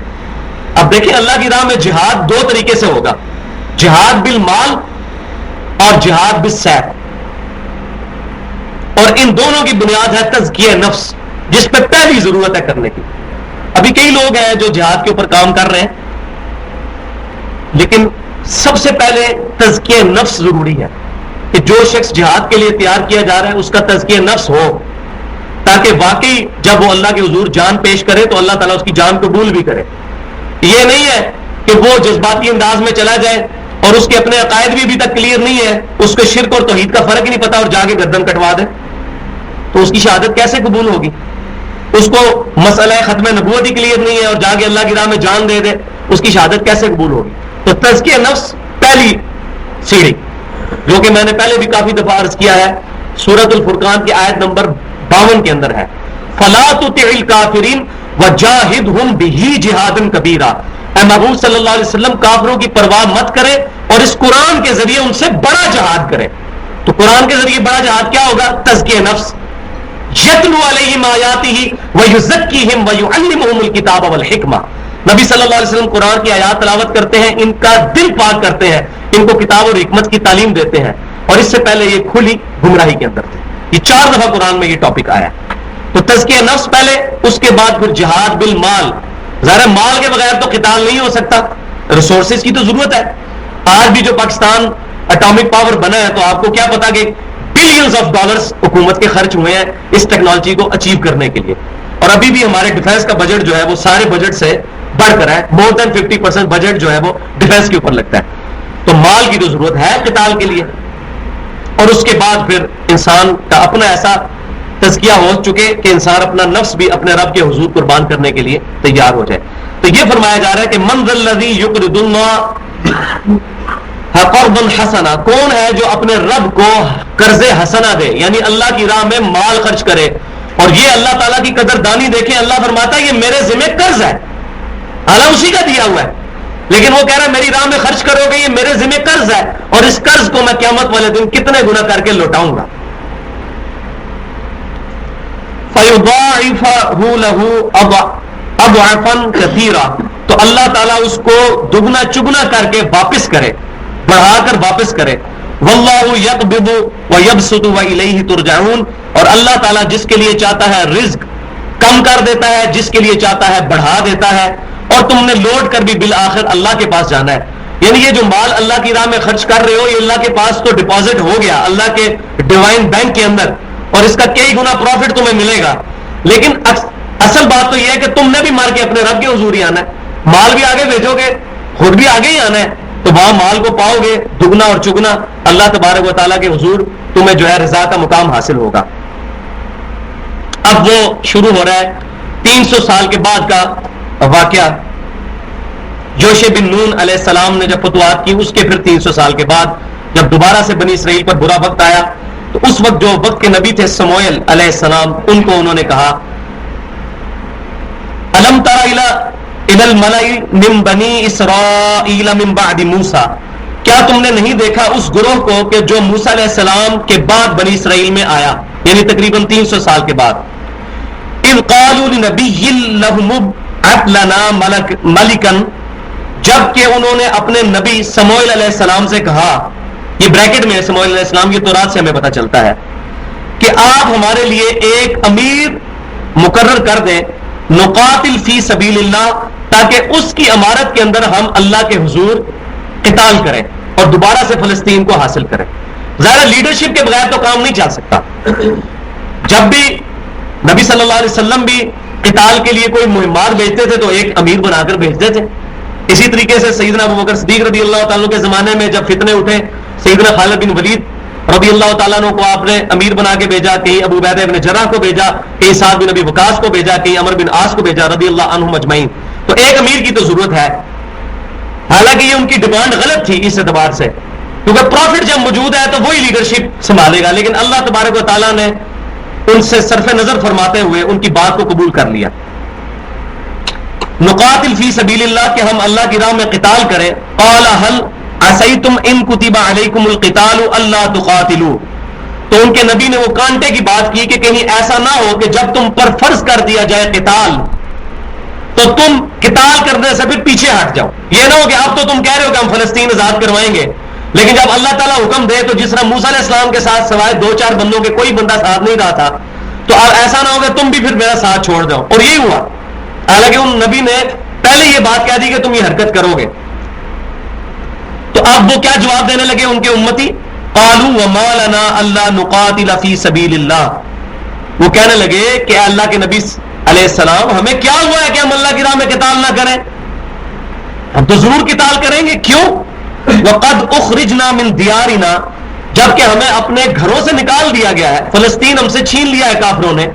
اب دیکھیں اللہ کی راہ میں جہاد 2 طریقے سے ہوگا، جہاد بالمال اور جہاد بالسیف. اور ان دونوں کی بنیاد ہے تزکیہ نفس، جس پہ پہلی ضرورت ہے کرنے کی. ابھی کئی لوگ ہیں جو جہاد کے اوپر کام کر رہے ہیں، لیکن سب سے پہلے تزکیہ نفس ضروری ہے کہ جو شخص جہاد کے لیے تیار کیا جا رہا ہے اس کا تزکیہ نفس ہو، تاکہ واقعی جب وہ اللہ کے حضور جان پیش کرے تو اللہ تعالیٰ اس کی جان قبول بھی کرے. یہ نہیں ہے کہ وہ جذباتی انداز میں چلا جائے اور اس کے اپنے عقائد بھی ابھی تک کلیئر نہیں ہے، اس کو شرک اور توحید کا فرق ہی نہیں پتا اور جا کے گردن کٹوا دے، تو اس کی شہادت کیسے قبول ہوگی؟ اس کو مسئلہ ختم نبوت ہی کلیئر نہیں ہے اور جا کے اللہ کی راہ میں جان دے دے، اس کی شہادت کیسے قبول ہوگی؟ تو تزکیہ نفس پہلی سیڑھی، جو کہ میں نے پہلے بھی کافی دفعہ عرض کیا ہے، سورۃ الفرقان کی آیت نمبر 52 کے اندر ہے، فَلَا تُطِعِ الْكَافِرِينَ وَجَاهِدْهُمْ بِهِ جِهَادًا كَبِيرًا۔ اے محبوب صلی اللہ علیہ وسلم کافروں کی پرواہ مت کرے اور اس قرآن کے ذریعے ان سے بڑا جہاد کرے۔ تو قرآن کے ذریعے بڑا جہاد کیا ہوگا؟ تزکیہ نفس، یتلو علیہم آیاتہ ویزکیہم ویعلمہم الکتاب والحکمہ۔ نبی صلی اللہ علیہ وسلم قرآن کی آیات تلاوت کرتے ہیں، ان کا دل پاک کرتے ہیں، ان کو کتاب اور حکمت کی تعلیم دیتے ہیں، اور اس سے پہلے یہ کھلی گمراہی کے اندر تھے۔ یہ 4 دفعہ قرآن میں یہ ٹاپک آیا۔ تو تزکیہ نفس پہلے، اس کے بعد پھر جہاد بالمال۔ ظاہر مال کے بغیر تو قتال نہیں ہو سکتا، ریسورسز کی تو ضرورت ہے۔ آج بھی جو پاکستان اٹامک پاور بنا ہے، تو آپ کو کیا پتا کہ بلینز آف ڈالرز حکومت کے خرچ ہوئے ہیں اس ٹیکنالوجی کو اچیو کرنے کے لیے، اور ابھی بھی ہمارے ڈیفنس کا بجٹ جو ہے وہ سارے بجٹ سے بڑھ کر ہے، مور دین 50% بجٹ جو ہے وہ ڈیفنس کے اوپر لگتا ہے۔ تو مال کی تو ضرورت ہے قتال کے لیے، اور اس کے بعد پھر انسان کا اپنا ایسا تزکیہ ہو چکے کہ انسان اپنا نفس بھی اپنے رب کے حضور قربان کرنے کے لیے تیار ہو جائے۔ تو یہ فرمایا جا رہا ہے کہ من ذا الذی یقرض اللہ قرضا حسنا، کون ہے جو اپنے رب کو قرض حسنا دے، یعنی اللہ کی راہ میں مال خرچ کرے۔ اور یہ اللہ تعالیٰ کی قدردانی دیکھیں، اللہ فرماتا ہے یہ میرے ذمہ قرض ہے، حالانکہ اسی کا دیا ہوا ہے، لیکن وہ کہہ رہا ہے میری راہ میں خرچ کرو گے، یہ میرے ذمہ قرض ہے، اور اس قرض کو میں قیامت والے دن کتنے گنا کر کے لوٹاؤں گا۔ فَيُضَاعِفَهُ لَهُ أَضْعَافًا كَثِيرًا، تو اللہ تعالیٰ اس کو دگنا چگنا کر کے واپس کرے، بڑھا کر واپس کرے۔ وَاللَّهُ يَقْبِضُ وَيَبْسُطُ وَإِلَيْهِ تُرْجَعُونَ، اور اللہ تعالیٰ جس کے لیے چاہتا ہے رزق کم کر دیتا ہے، جس کے لیے چاہتا ہے بڑھا دیتا ہے، اور تم نے لوٹ کر بھی بالآخر اللہ کے پاس جانا ہے۔ یعنی یہ جو مال اللہ کی راہ میں خرچ کر رہے ہو، یہ اللہ کے پاس تو ڈپازٹ ہو گیا اللہ کے ڈیوائن بینک کے اندر، اور اس کا کئی گنا پروفٹ تمہیں ملے گا، لیکن اصل بات تو یہ ہے کہ تم نے بھی مار کے اپنے رب کے حضور ہی آنا ہے، مال بھی آگے بھیجو گے، خود بھی آگے ہی آنا ہے، تو وہاں مال کو پاؤ گے دگنا اور چگنا، اللہ تبارک و تعالیٰ کے حضور تمہیں جو ہے رضا کا مقام حاصل ہوگا۔ اب وہ شروع ہو رہا ہے 300 سال کے بعد کا واقعہ۔ جوشے بن نون علیہ السلام نے جب فتوحات کی، اس کے پھر 300 سال کے بعد جب دوبارہ سے بنی اسرائیل پر برا وقت آیا، تو اس وقت جو وقت کے نبی تھے سموئیل علیہ السلام، ان کو انہوں نے کہا الم تر الی الملأ من بنی اسرائیل من بعد موسیٰ، کیا تم نے نہیں دیکھا اس گروہ کو کہ جو موسیٰ علیہ السلام کے بعد بنی اسرائیل میں آیا، یعنی تقریباً 300 سال کے بعد۔ اذ قالوا لنبی لہم ابعث لنا ملکا، جب کہ انہوں نے اپنے نبی سموئیل علیہ السلام سے کہا، یہ بریکٹ میں ہے سموئیل علیہ السلام، یہ تورات سے ہمیں پتہ چلتا ہے، کہ آپ ہمارے لیے ایک امیر مقرر کر دیں، نقاتل فی سبیل اللہ، تاکہ اس کی امارت کے اندر ہم اللہ کے حضور قتال کریں اور دوبارہ سے فلسطین کو حاصل کریں۔ ظاہر لیڈرشپ کے بغیر تو کام نہیں چل سکتا۔ جب بھی نبی صلی اللہ علیہ وسلم بھی قتال کے لیے کوئی مہمات بھیجتے تھے تو ایک امیر بنا کر بھیجتے تھے۔ اسی طریقے سے سیدنا ابوبکر صدیق رضی اللہ تعالیٰ کے زمانے میں جب فتنے اٹھے، سیدنا خالد بن ولید رضی اللہ تعالیٰ عنہ کو آپ نے امیر بنا کے بھیجا، کہیں ابو عبیدہ ابن جراح کو بھیجا، کہیں سعد بن ابی وقاص کو بھیجا، کہیں عمر بن عاص کو بھیجا رضی اللہ عنہم اجمعین۔ تو ایک امیر کی تو ضرورت ہے، حالانکہ یہ ان کی ڈیمانڈ غلط تھی اس اعتبار سے، کیونکہ پروفٹ جب موجود ہے تو وہی لیڈرشپ سنبھالے گا، لیکن اللہ تبارک و تعالیٰ نے ان سے صرف نظر فرماتے ہوئے ان کی بات کو قبول کر لیا۔ نقاتل فی سبیل اللہ، کہ ہم اللہ کی راہ میں قتال کریں۔ قال هل عصیتم ان کتب علیکم القتال الا تقاتلوا، تو ان کے نبی نے وہ کانٹے کی بات کی کہ کہیں ایسا نہ ہو کہ جب تم پر فرض کر دیا جائے قتال تو تم قتال کرنے سے پھر پیچھے ہٹ جاؤ۔ یہ نہ ہو کہ اب تو تم کہہ رہے ہو کہ ہم فلسطین آزاد کروائیں گے، لیکن جب اللہ تعالیٰ حکم دے تو جس طرح موسیٰ علیہ السلام کے ساتھ سوائے 2-4 بندوں کے کوئی بندہ ساتھ نہیں رہا تھا، تو اب ایسا نہ ہو کہ تم بھی پھر میرا ساتھ چھوڑ جاؤ، اور یہی ہوا۔ حالانکہ ان نبی نے پہلے یہ بات کہہ دی کہ تم یہ حرکت کرو گے، تو اب وہ کیا جواب دینے لگے ان کے امتی؟ قالوا وما لنا الا نقاتل فی سبیل اللہ، وہ کہنے لگے کہ اللہ کے نبی علیہ السلام ہمیں کیا ہوا ہے کہ ہم اللہ کی راہ میں قتال نہ کریں، ہم تو ضرور قتال کریں گے۔ کیوں؟ وَقَدْ أُخْرِجْنَا مِنْ دِيَارِنَا، جبکہ ہمیں اپنے گھروں سے نکال دیا گیا ہے، فلسطین ہم سے چھین لیا ہے کافروں نے،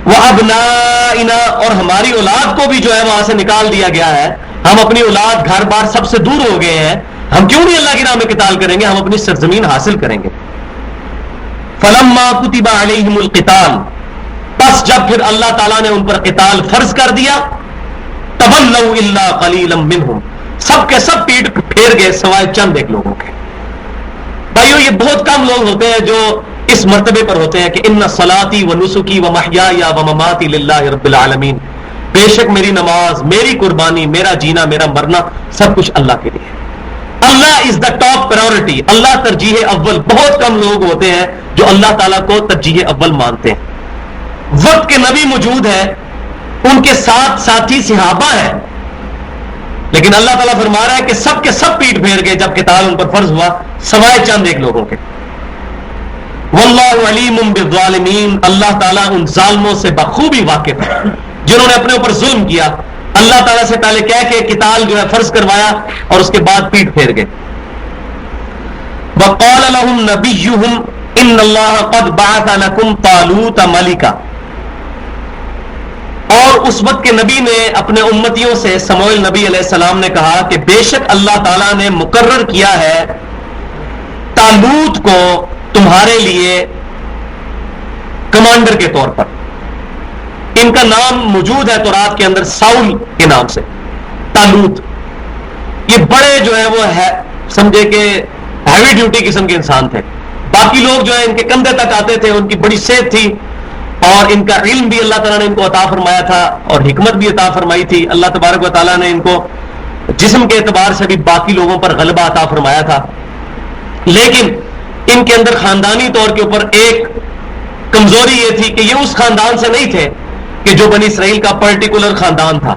وَأَبْنَائِنَا، اور ہماری اولاد کو بھی جو ہے وہاں سے نکال دیا گیا ہے، ہم اپنی اولاد گھر بار سب سے دور ہو گئے ہیں، ہم کیوں نہیں اللہ کی راہ میں قتال کریں گے، ہم اپنی سرزمین حاصل کریں گے۔ فَلَمَّا كُتِبَ عَلَيْهِمُ الْقِتَالُ، پس جب پھر اللہ تعالیٰ نے ان پر قتال فرض کر دیا، تَوَلَّوْا إِلَّا قَلِيلًا مِّنْهُمْ، سب کے سب پیٹ پھیر گئے سوائے چند ایک لوگوں کے۔ بھائیو یہ بہت کم لوگ ہوتے ہیں جو اس مرتبے پر ہوتے ہیں کہ ان صلاتی و نسکی و محیایا و مماتی للہ رب العالمین، بے شک میری نماز، میری قربانی، میرا جینا، میرا مرنا سب کچھ اللہ کے لیے، اللہ از دا ٹاپ پرائورٹی، اللہ ترجیح اول۔ بہت کم لوگ ہوتے ہیں جو اللہ تعالیٰ کو ترجیح اول مانتے ہیں۔ وقت کے نبی موجود ہیں، ان کے ساتھ ساتھی صحابہ ہیں، لیکن اللہ تعالیٰ فرما رہا ہے کہ سب کے سب پیٹ پھیر گئے جب قتال ان پر فرض ہوا سوائے چند ایک لوگوں کے۔ واللہ علیم بالظالمین، اللہ تعالیٰ ان ظالموں سے بخوبی واقف ہے جنہوں نے اپنے اوپر ظلم کیا، اللہ تعالیٰ سے پہلے کہہ کے قتال جو ہے فرض کروایا اور اس کے بعد پیٹ پھیر گئے۔ وقال لهم نبيهم ان اللہ قد بعث لكم طالوت ملکا، اور اس وقت کے نبی نے اپنے امتیوں سے، سموئیل نبی علیہ السلام نے کہا کہ بے شک اللہ تعالیٰ نے مقرر کیا ہے طالوت کو تمہارے لیے کمانڈر کے طور پر۔ ان کا نام موجود ہے تورات کے اندر ساؤل کے نام سے، طالوت۔ یہ بڑے جو ہے وہ ہے سمجھے کہ ہیوی ڈیوٹی قسم کے انسان تھے، باقی لوگ جو ہے ان کے کندھے تک آتے تھے، ان کی بڑی صحت تھی اور ان کا علم بھی اللہ تعالیٰ نے ان کو عطا فرمایا تھا اور حکمت بھی عطا فرمائی تھی۔ اللہ تبارک و تعالیٰ نے ان کو جسم کے اعتبار سے بھی باقی لوگوں پر غلبہ عطا فرمایا تھا، لیکن ان کے اندر خاندانی طور کے اوپر ایک کمزوری یہ تھی کہ یہ اس خاندان سے نہیں تھے کہ جو بنی اسرائیل کا پرٹیکولر خاندان تھا،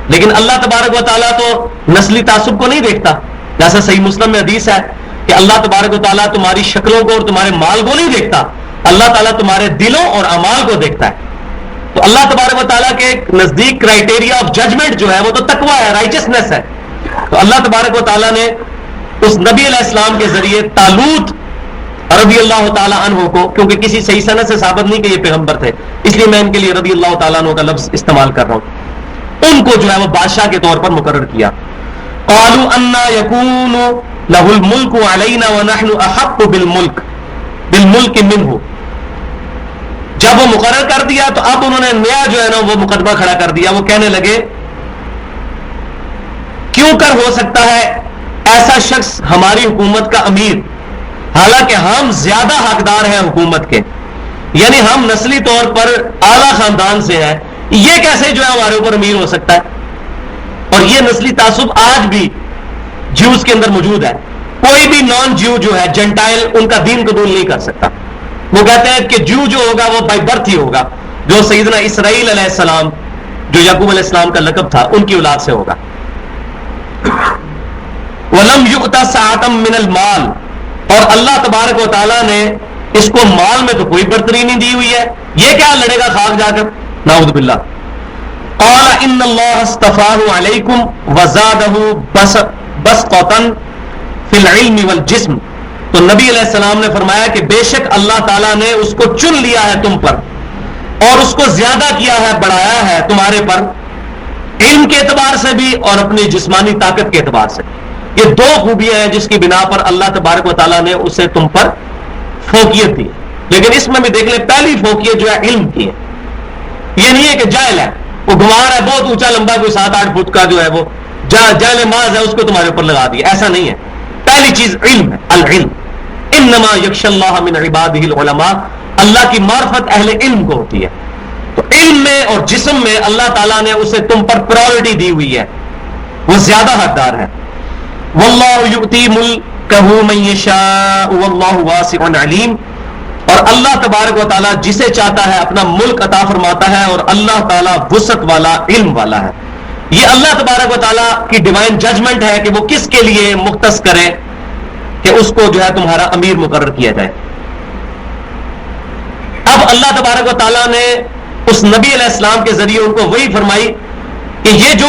لیکن اللہ تبارک و تعالیٰ تو نسلی تعصب کو نہیں دیکھتا، جیسا صحیح مسلم میں حدیث ہے کہ اللہ تبارک و تعالیٰ تمہاری شکلوں کو اور تمہارے مال کو نہیں دیکھتا، اللہ تعالیٰ تمہارے دلوں اور اعمال کو دیکھتا ہے۔ تو اللہ تبارک و تعالیٰ کے نزدیک کرائٹیریا آف ججمنٹ جو ہے وہ تو تقویٰ ہے، رائچسنس ہے۔ تو اللہ تبارک و تعالیٰ نے اس نبی علیہ السلام کے ذریعے طالوت رضی اللہ تعالیٰ عنہ کو، کیونکہ کسی صحیح سند سے ثابت نہیں کہ یہ پیغمبر تھے، اس لیے میں ان کے لیے رضی اللہ تعالیٰ عنہ کا لفظ استعمال کر رہا ہوں، ان کو جو ہے وہ بادشاہ کے طور پر مقرر کیا۔ قالوا انا يكون له الملك علينا ونحن احق بالملك منه، جب وہ مقرر کر دیا تو اب انہوں نے نیا جو ہے نا وہ مقدمہ کھڑا کر دیا، وہ کہنے لگے کیوں کر ہو سکتا ہے ایسا شخص ہماری حکومت کا امیر، حالانکہ ہم زیادہ حقدار ہیں حکومت کے، یعنی ہم نسلی طور پر اعلیٰ خاندان سے ہیں، یہ کیسے جو ہے ہمارے اوپر امیر ہو سکتا ہے؟ اور یہ نسلی تعصب آج بھی جیوز کے اندر موجود ہے۔ کوئی بھی نان جیو جو ہے جنٹائل ان کا دین قبول نہیں کر سکتا، وہ کہتے ہیں کہ جیو جو ہوگا وہ بائی برتھ ہی ہوگا، جو سیدنا اسرائیل علیہ السلام جو یعقوب علیہ السلام کا لقب تھا ان کی اولاد سے ہوگا۔ وَلَمْ يُؤْتَ سَعَةً مِّنَ الْمَالِ، اور اللہ تبارک و تعالیٰ نے اس کو مال میں تو کوئی برتری نہیں دی ہوئی ہے، یہ کیا لڑے گا خاک جا کر، نعوذ باللہ۔ قال ان اللہ اصطفاہ علیکم وزادہ بسطۃ فی العلم والجسم، تو نبی علیہ السلام نے فرمایا کہ بے شک اللہ تعالیٰ نے اس کو چن لیا ہے تم پر اور اس کو زیادہ کیا ہے، بڑھایا ہے تمہارے پر، علم کے اعتبار سے بھی اور اپنی جسمانی طاقت کے اعتبار سے۔ یہ دو خوبیاں ہیں جس کی بنا پر اللہ تبارک و تعالیٰ نے اسے تم پر فوقیت دی، لیکن اس میں بھی دیکھ لیں پہلی فوقیت جو ہے علم کی ہے، یہ نہیں ہے کہ جاہل ہے، وہ گنوار ہے بہت اونچا لمبا کوئی 7-8 فٹ کا جو ہے وہ جاہل ماز ہے اس کو تمہارے اوپر لگا دیا، ایسا نہیں ہے۔ پہلی چیز علم ہے، العلم، انما یخشی اللہ من عبادہ العلماء، اللہ کی معرفت اہل علم کو ہوتی ہے۔ تو علم میں اور جسم میں اللہ تعالیٰ نے اسے تم پر پرائورٹی دی ہوئی ہے، وہ زیادہ حقدار ہے۔ واللہ یؤتی ملکہ من یشاء واللہ واسع علیم، اور اللہ تبارک و تعالیٰ جسے چاہتا ہے اپنا ملک عطا فرماتا ہے اور اللہ تعالیٰ وسعت والا، علم والا ہے۔ یہ اللہ تبارک و تعالیٰ کی ڈیوائن ججمنٹ ہے کہ وہ کس کے لیے مختص کرے کہ اس کو جو ہے تمہارا امیر مقرر کیا جائے۔ اب اللہ تبارک و تعالیٰ نے اس نبی علیہ السلام کے ذریعے ان کو وہی فرمائی کہ یہ جو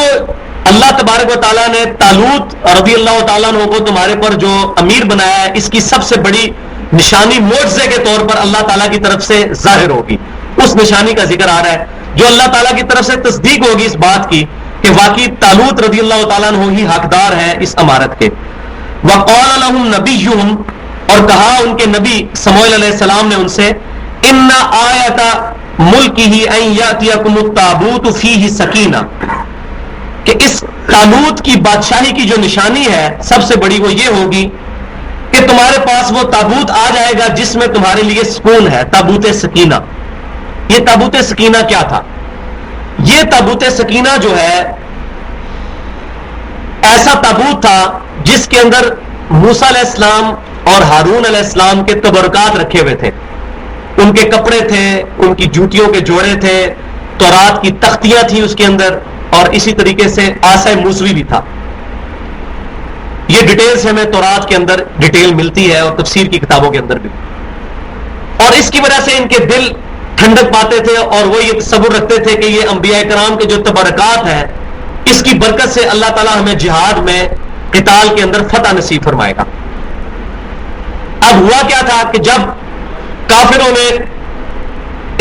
اللہ تبارک و تعالیٰ نے طالوت رضی اللہ تعالیٰ عنہ کو تمہارے پر جو امیر بنایا ہے، اس کی سب سے بڑی نشانی معجزے کے طور پر اللہ تعالیٰ کی طرف سے ظاہر ہوگی. اس نشانی کا ذکر آ رہا ہے جو اللہ تعالیٰ کی طرف سے تصدیق ہوگی اس بات کی کہ واقعی طالوت رضی اللہ تعالیٰ عنہ ہی حقدار ہے اس امارت کے. وقال لهم نبیہم، اور کہا ان کے نبی سموئیل علیہ السلام نے ان سے، ان آیت ملکہ ان یاتیکم التابوت فیہ سکینہ، کہ اس طالوت کی بادشاہی کی جو نشانی ہے سب سے بڑی وہ یہ ہوگی کہ تمہارے پاس وہ تابوت آ جائے گا جس میں تمہارے لیے سکون ہے. تابوت سکینہ. یہ تابوت سکینہ کیا تھا؟ یہ تابوت سکینہ جو ہے ایسا تابوت تھا جس کے اندر موسیٰ علیہ السلام اور ہارون علیہ السلام کے تبرکات رکھے ہوئے تھے. ان کے کپڑے تھے، ان کی جوتیوں کے جوڑے تھے، تورات کی تختیاں تھیں اس کے اندر، اور اسی طریقے سے عصا موسوی بھی تھا. یہ ڈیٹیلز ہمیں تورات کے اندر ڈیٹیل ملتی ہے اور تفسیر کی کتابوں کے اندر بھی. اور اس کی وجہ سے ان کے دل ٹھنڈک پاتے تھے اور وہ یہ تصور رکھتے تھے کہ یہ انبیاء کرام کے جو تبرکات ہیں اس کی برکت سے اللہ تعالیٰ ہمیں جہاد میں قتال کے اندر فتح نصیب فرمائے گا. اب ہوا کیا تھا کہ جب کافروں نے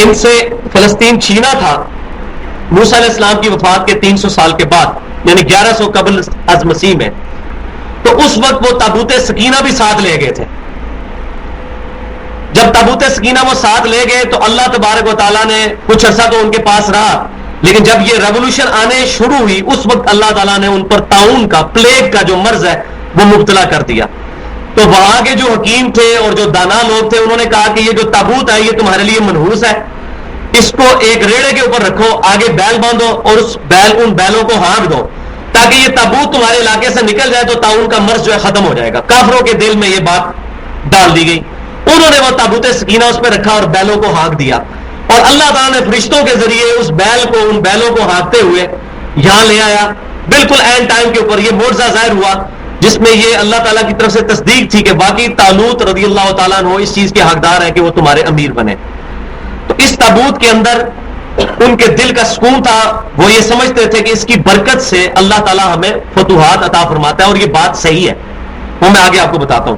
ان سے فلسطین چھینا تھا موسیٰ علیہ السلام کی وفات کے 300 سال کے بعد، یعنی 1100 قبل از مسیح میں، تو اس وقت وہ تابوت سکینہ بھی ساتھ لے گئے تھے. جب تابوت سکینہ وہ ساتھ لے گئے تو اللہ تبارک و تعالیٰ نے کچھ عرصہ تو ان کے پاس رہا، لیکن جب یہ ریولوشن آنے شروع ہوئی اس وقت اللہ تعالیٰ نے ان پر طاعون کا، پلیگ کا جو مرض ہے وہ مبتلا کر دیا. تو وہاں کے جو حکیم تھے اور جو دانا لوگ تھے انہوں نے کہا کہ یہ جو تابوت ہے یہ تمہارے لیے منحوس ہے، اس کو ایک ریڑے کے اوپر رکھو، آگے بیل باندھو اور ان بیلوں کو ہانک دو تاکہ یہ تابوت تمہارے علاقے سے نکل جائے تو طاعون کا مرض جو ہے ختم ہو جائے گا. کافروں کے دل میں یہ بات ڈال دی گئی. انہوں نے وہ تابوت سکینہ اس پہ رکھا اور بیلوں کو ہانک دیا، اور اللہ تعالیٰ نے فرشتوں کے ذریعے اس ان بیلوں کو ہانکتے ہوئے یہاں لے آیا. بالکل اینڈ ٹائم کے اوپر یہ معجزہ ظاہر ہوا جس میں یہ اللہ تعالیٰ کی طرف سے تصدیق تھی کہ باقی طالوت رضی اللہ تعالیٰ عنہ اس چیز کے حقدار ہے کہ وہ تمہارے امیر بنے. تو اس تابوت کے اندر ان کے دل کا سکون تھا، وہ یہ سمجھتے تھے کہ اس کی برکت سے اللہ تعالیٰ ہمیں فتوحات عطا فرماتا ہے، اور یہ بات صحیح ہے. وہ میں آگے آپ کو بتاتا ہوں.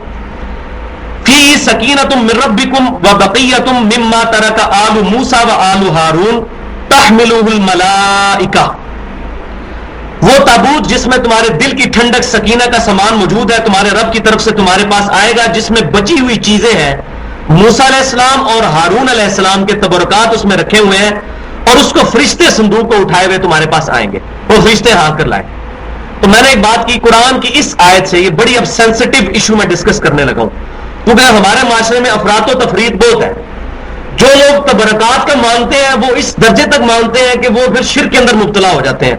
فی سکینۃ من ربکم وبقیۃ مما ترک آل موسیٰ وآل ہارون تحملہ الملائکہ. وہ تابوت جس میں تمہارے دل کی ٹھنڈک، سکینہ کا سامان موجود ہے، تمہارے رب کی طرف سے تمہارے پاس آئے گا، جس میں بچی ہوئی چیزیں ہیں. موسیٰ علیہ السلام اور ہارون علیہ السلام کے تبرکات اس میں رکھے ہوئے ہیں، اور اس کو فرشتے صندوق کو اٹھائے ہوئے تمہارے پاس آئیں گے، وہ فرشتے ہانک کر لائیں. تو میں نے ایک بات کی قرآن کی اس آیت سے، یہ بڑی اب سینسٹیو ایشو میں ڈسکس کرنے لگا ہوں، کیونکہ ہمارے معاشرے میں افراد و تفرید بہت ہے. جو لوگ تبرکات کا مانتے ہیں وہ اس درجے تک مانتے ہیں کہ وہ پھر شرک کے اندر مبتلا ہو جاتے ہیں،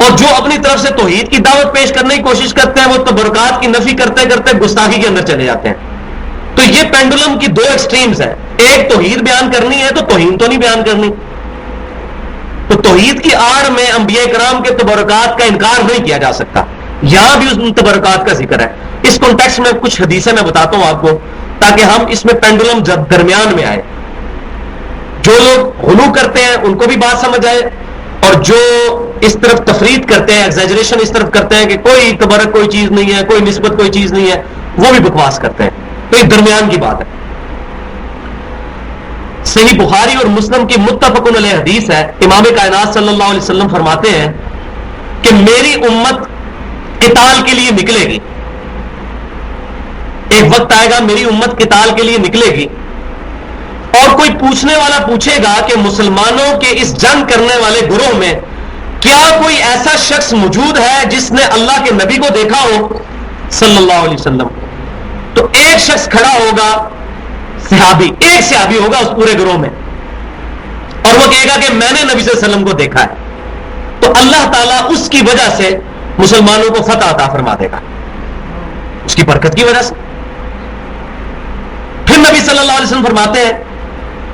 اور جو اپنی طرف سے توحید کی دعوت پیش کرنے کی کوشش کرتے ہیں وہ تبرکات کی نفی کرتے کرتے گستاخی کے اندر چلے جاتے ہیں. تو یہ پینڈولم کی دو ایکسٹریمز ہیں، ایک توحید بیان کرنی ہے تو توہین تو نہیں بیان کرنی. تو توحید کی آڑ میں انبیاء کرام کے تبرکات کا انکار نہیں کیا جا سکتا. یہاں بھی ان تبرکات کا ذکر ہے. اس کانٹیکسٹ میں کچھ حدیثیں میں بتاتا ہوں آپ کو تاکہ ہم اس میں پینڈولم درمیان میں آئے. جو لوگ غلو کرتے ہیں ان کو بھی بات سمجھ آئے، اور جو اس طرف تفرید کرتے ہیں، ایگزیجریشن اس طرف کرتے ہیں کہ کوئی تبرک کوئی چیز نہیں ہے، کوئی نسبت کوئی چیز نہیں ہے، وہ بھی بکواس کرتے ہیں. تو یہ درمیان کی بات ہے. صحیح بخاری اور مسلم کی متفق علیہ حدیث ہے، امام کائنات صلی اللہ علیہ وسلم فرماتے ہیں کہ میری امت قتال کے لیے نکلے گی. ایک وقت آئے گا میری امت قتال کے لیے نکلے گی، اور کوئی پوچھنے والا پوچھے گا کہ مسلمانوں کے اس جنگ کرنے والے گروہ میں کیا کوئی ایسا شخص موجود ہے جس نے اللہ کے نبی کو دیکھا ہو صلی اللہ علیہ وسلم. تو ایک شخص کھڑا ہوگا، صحابی، ایک صحابی ہوگا اس پورے گروہ میں، اور وہ کہے گا کہ میں نے نبی صلی اللہ علیہ وسلم کو دیکھا ہے. تو اللہ تعالیٰ اس کی وجہ سے مسلمانوں کو فتح عطا فرما دے گا، اس کی برکت کی وجہ سے. پھر نبی صلی اللہ علیہ وسلم فرماتے ہیں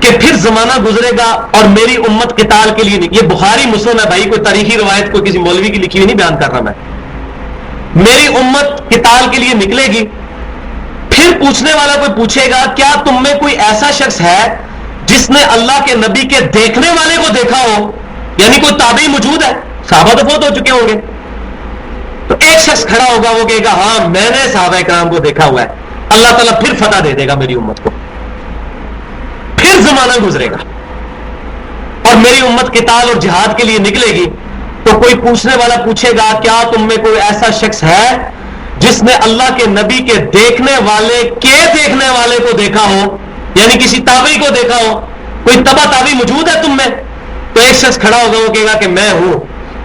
کہ پھر زمانہ گزرے گا اور میری امت قتال کے لیے یہ بخاری مسلم ہے بھائی، کوئی تاریخی روایت کوئی کسی مولوی کی لکھی ہوئی نہیں بیان کر رہا میں. میری امت قتال کے لیے نکلے گی. پھر پوچھنے والا کوئی پوچھے گا کیا تم میں کوئی ایسا شخص ہے جس نے اللہ کے نبی کے دیکھنے والے کو دیکھا ہو، یعنی کوئی تابعی موجود ہے، صحابہ تو فوت ہو چکے ہوں گے، تو ایک شخص کھڑا ہوگا, وہ کہے گا ہاں میں نے صحابہ کرام کو دیکھا ہوا ہے, اللہ تعالیٰ پھر فتح دے دے گا میری امت کو, پھر زمانہ گزرے گا اور میری امت قتال اور جہاد کے لیے نکلے گی. تو کوئی پوچھنے والا پوچھے گا کیا تم میں کوئی ایسا شخص ہے جس نے اللہ کے نبی کے دیکھنے والے کو دیکھا ہو, یعنی کسی تابعی کو دیکھا ہو, کوئی تبع تابعی موجود ہے تم میں؟ تو ایک شخص کھڑا ہوگا, وہ کہے گا کہ میں ہوں.